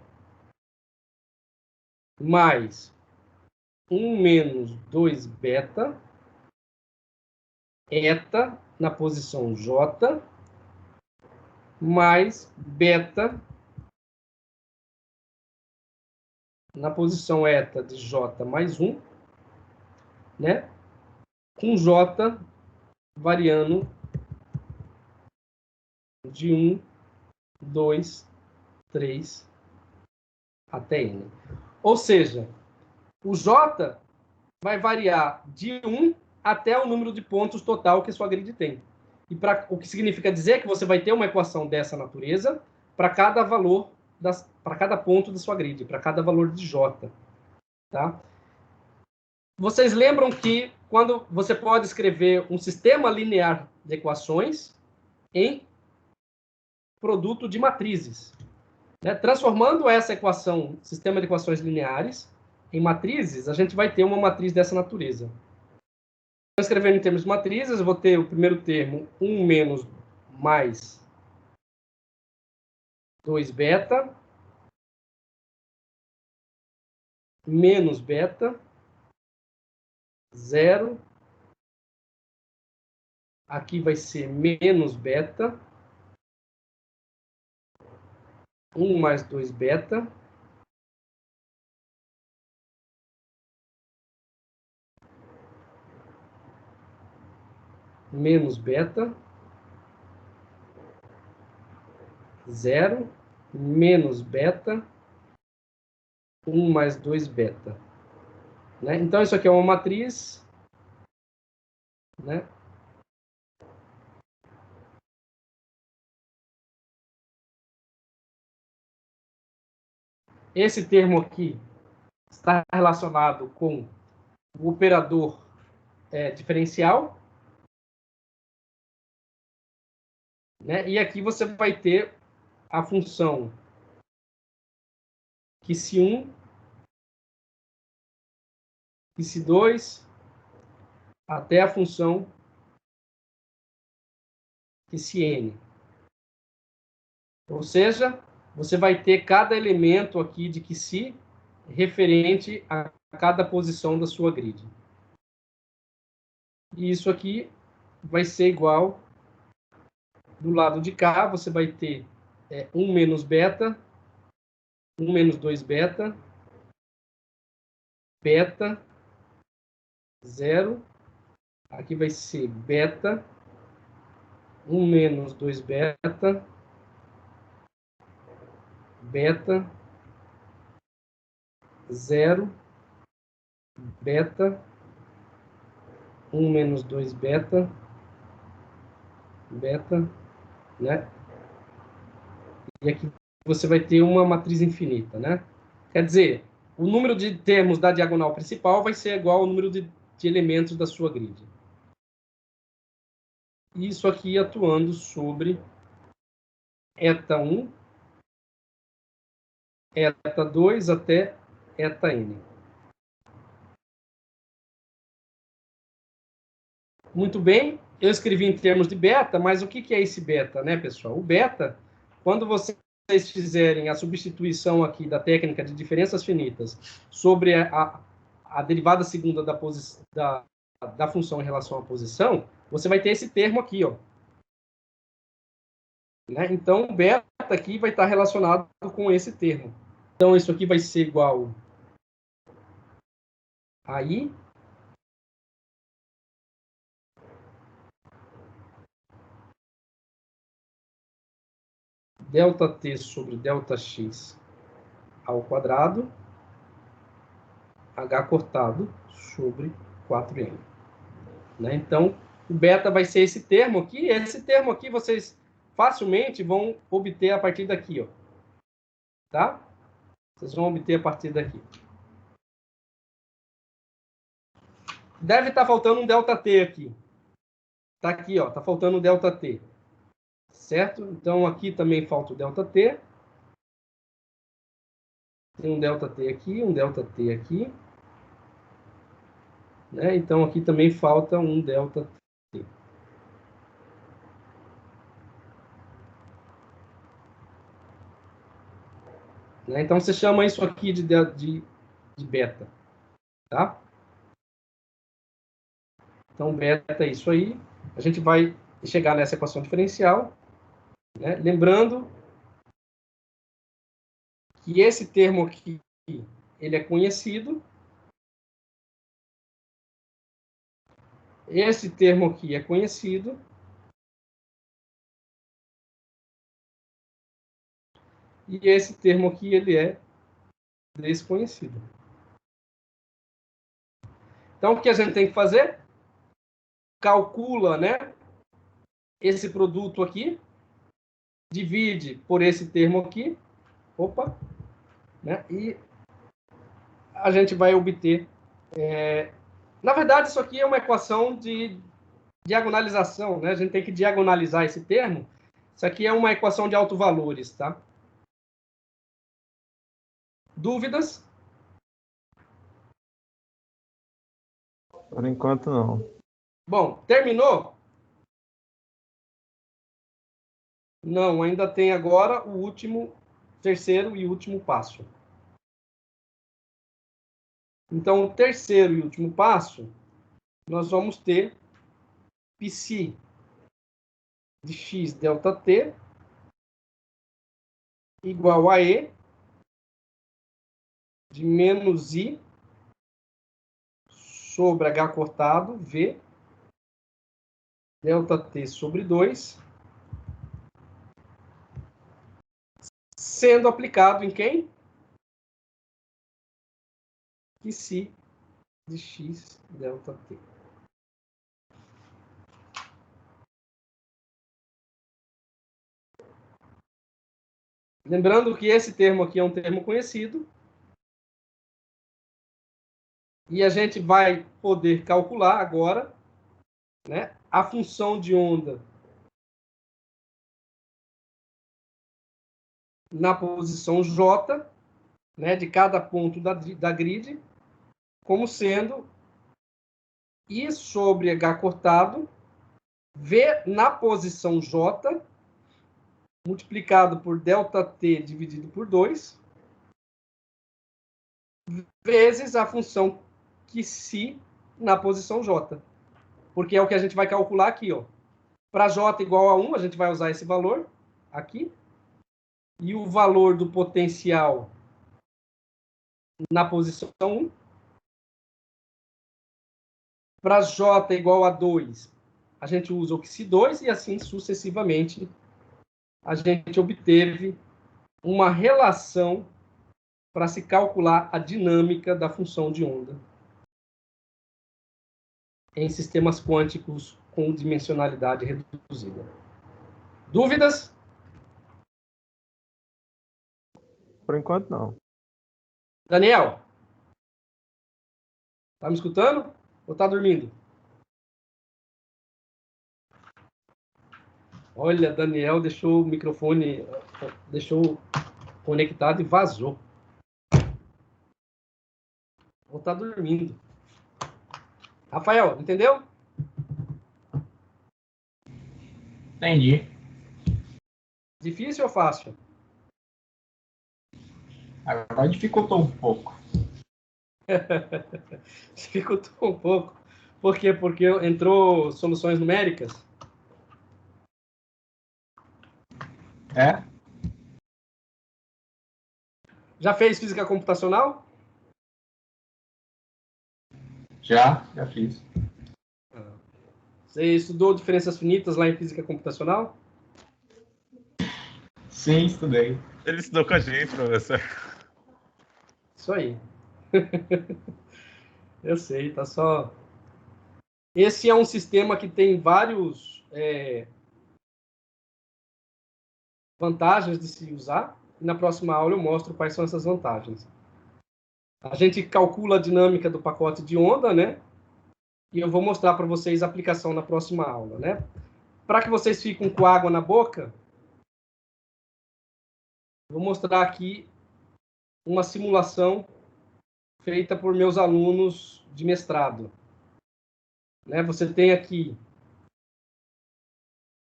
mais 1 menos 2 beta, eta na posição j, mais beta na posição eta de j mais 1, né? Com j variando de 1, 2, 3 até n. Ou seja, o j vai variar de 1 até o número de pontos total que sua grid tem. E o que significa dizer que você vai ter uma equação dessa natureza para cada valor, para cada ponto da sua grid, para cada valor de j. Tá? Vocês lembram que quando você pode escrever um sistema linear de equações em produto de matrizes, né? Transformando essa equação, sistema de equações lineares, em matrizes, a gente vai ter uma matriz dessa natureza. Escrevendo em termos de matrizes, eu vou ter o primeiro termo 1 menos mais 2 beta, menos beta, 0. Aqui vai ser menos beta, 1 mais 2 beta, menos beta, 0, menos beta, 1 mais 2 beta. Né? Então, isso aqui é uma matriz, né? Esse termo aqui está relacionado com o operador diferencial, né? E aqui você vai ter a função que se 1, que se 2, até a função que se n. Ou seja, você vai ter cada elemento aqui de que se referente a cada posição da sua grid. E isso aqui vai ser igual, do lado de cá, você vai ter 1 menos beta, 1 menos 2 beta, beta, 0. Aqui vai ser beta, 1 menos 2 beta, beta, 0, beta, 1 menos 2 beta, beta, né? E aqui você vai ter uma matriz infinita, né? Quer dizer, o número de termos da diagonal principal vai ser igual ao número de elementos da sua grid. Isso aqui atuando sobre eta 1, eta 2 até eta n. Muito bem, eu escrevi em termos de beta, mas o que é esse beta, né, pessoal? O beta, quando vocês fizerem a substituição aqui da técnica de diferenças finitas sobre a derivada segunda da função em relação à posição, você vai ter esse termo aqui, ó. Né? Então, o beta aqui vai estar relacionado com esse termo. Então, isso aqui vai ser igual a I delta t sobre delta x ao quadrado, h cortado sobre 4n. Né? Então, o beta vai ser esse termo aqui. Esse termo aqui vocês facilmente vão obter a partir daqui, ó. Tá? Vocês vão obter a partir daqui. Deve estar faltando um ΔT aqui. Tá aqui, ó. Tá faltando um ΔT. Certo? Então, aqui também falta o ΔT. Tem um ΔT aqui, um ΔT aqui. Né? Então, aqui também falta um ΔT. Né? Então, você chama isso aqui de beta. Tá? Então, beta é isso aí. A gente vai chegar nessa equação diferencial. Né? Lembrando que esse termo aqui ele é conhecido. Esse termo aqui é conhecido. E esse termo aqui ele é desconhecido. Então, o que a gente tem que fazer? Calcula, né, esse produto aqui, divide por esse termo aqui, opa, né, e a gente vai obter... Na verdade, isso aqui é uma equação de diagonalização, né? A gente tem que diagonalizar esse termo. Isso aqui é uma equação de autovalores, tá? Dúvidas? Por enquanto, não. Bom, terminou? Não, ainda tem agora o último, terceiro e último passo. Então, o terceiro e último passo, nós vamos ter psi de x ΔT igual a E de menos I sobre H cortado, V, ΔT sobre 2, sendo aplicado em quem? Psi de x ΔT. Lembrando que esse termo aqui é um termo conhecido. E a gente vai poder calcular agora, né, a função de onda na posição J, né, de cada ponto da grid, como sendo I sobre H cortado, V na posição J, multiplicado por ΔT dividido por 2, vezes a função QSI na posição J. Porque é o que a gente vai calcular aqui, ó. Para J igual a 1, a gente vai usar esse valor aqui. E o valor do potencial na posição 1. Para J igual a 2, a gente usa o QSI2 e assim sucessivamente a gente obteve uma relação para se calcular a dinâmica da função de onda em sistemas quânticos com dimensionalidade reduzida. Dúvidas? Por enquanto, não. Daniel? Tá me escutando? Ou tá dormindo? Olha, Daniel deixou o microfone, deixou conectado e vazou. Ou tá dormindo. Rafael, entendeu? Entendi. Difícil ou fácil? Agora dificultou um pouco. Dificultou um pouco. Por quê? Porque entrou soluções numéricas? É? Já fez física computacional? Já fiz. Você estudou diferenças finitas lá em física computacional? Sim, estudei. Ele estudou com a gente, professor. Isso aí. Eu sei, tá só... Esse é um sistema que tem vários vantagens de se usar. E na próxima aula eu mostro quais são essas vantagens. A gente calcula a dinâmica do pacote de onda, né? E eu vou mostrar para vocês a aplicação na próxima aula, né? Para que vocês fiquem com água na boca, vou mostrar aqui uma simulação feita por meus alunos de mestrado. Né? Você tem aqui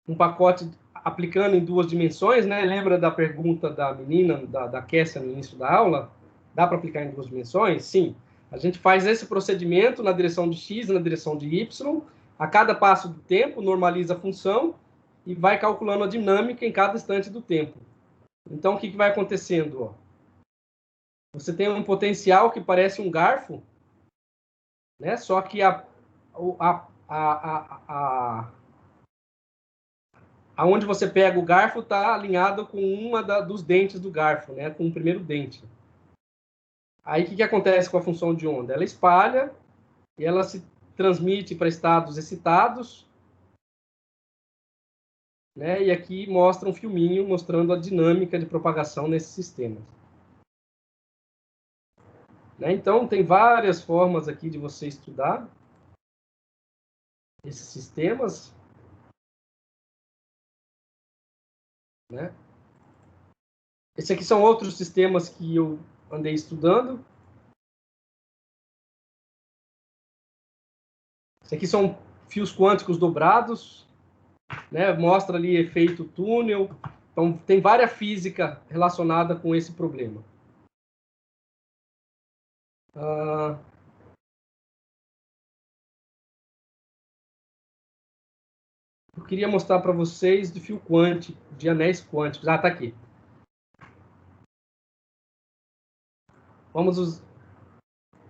um pacote aplicando em 2 dimensões, né? Lembra da pergunta da menina, da Kessia no início da aula? Dá para aplicar em 2 dimensões? Sim. A gente faz esse procedimento na direção de x e na direção de y. A cada passo do tempo, normaliza a função e vai calculando a dinâmica em cada instante do tempo. Então, o que vai acontecendo? Ó? Você tem um potencial que parece um garfo, né? Só que aonde você pega o garfo está alinhado com uma dos dentes do garfo, né? Com o primeiro dente. Aí, o que acontece com a função de onda? Ela espalha e ela se transmite para estados excitados, né? E aqui mostra um filminho mostrando a dinâmica de propagação nesses sistemas. Né? Então, tem várias formas aqui de você estudar esses sistemas. Né? Esses aqui são outros sistemas que eu andei estudando. Esses aqui são fios quânticos dobrados, né? Mostra ali efeito túnel. Então, tem várias física relacionada com esse problema. Eu queria mostrar para vocês de fio quântico, de anéis quânticos. Ah, tá aqui.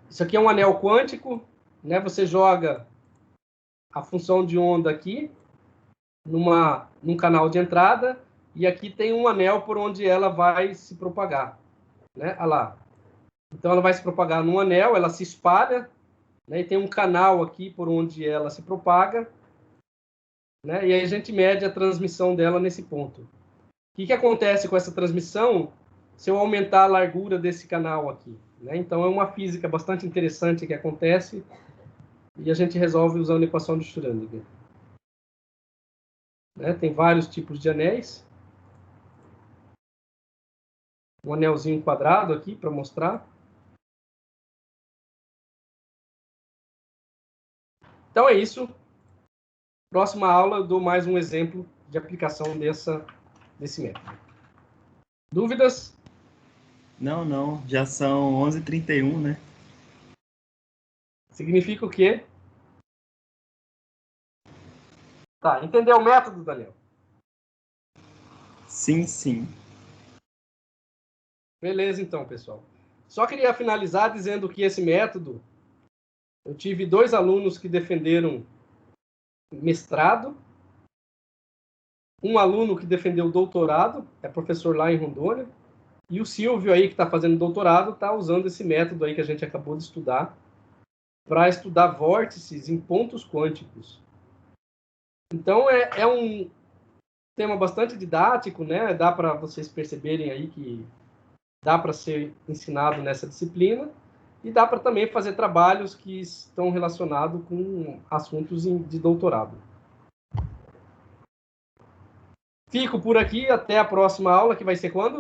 Isso aqui é um anel quântico, né? Você joga a função de onda aqui num canal de entrada e aqui tem um anel por onde ela vai se propagar, né? Olha lá. Então ela vai se propagar num anel, ela se espalha, né? E tem um canal aqui por onde ela se propaga, né? E aí a gente mede a transmissão dela nesse ponto. O que acontece com essa transmissão se eu aumentar a largura desse canal aqui? né? Então, é uma física bastante interessante que acontece e a gente resolve usando a equação de Schrödinger. Né? Tem vários tipos de anéis. Um anelzinho quadrado aqui para mostrar. Então é isso. Próxima aula eu dou mais um exemplo de aplicação desse método. Dúvidas? Não. Já são 11h31, né? Significa o quê? Tá, entendeu o método, Daniel? Sim. Beleza, então, pessoal. Só queria finalizar dizendo que esse método, eu tive 2 alunos que defenderam mestrado, um aluno que defendeu doutorado, é professor lá em Rondônia, e o Silvio aí, que está fazendo doutorado, está usando esse método aí que a gente acabou de estudar para estudar vórtices em pontos quânticos. Então, é um tema bastante didático, né? Dá para vocês perceberem aí que dá para ser ensinado nessa disciplina e dá para também fazer trabalhos que estão relacionados com assuntos de doutorado. Fico por aqui, até a próxima aula, que vai ser quando?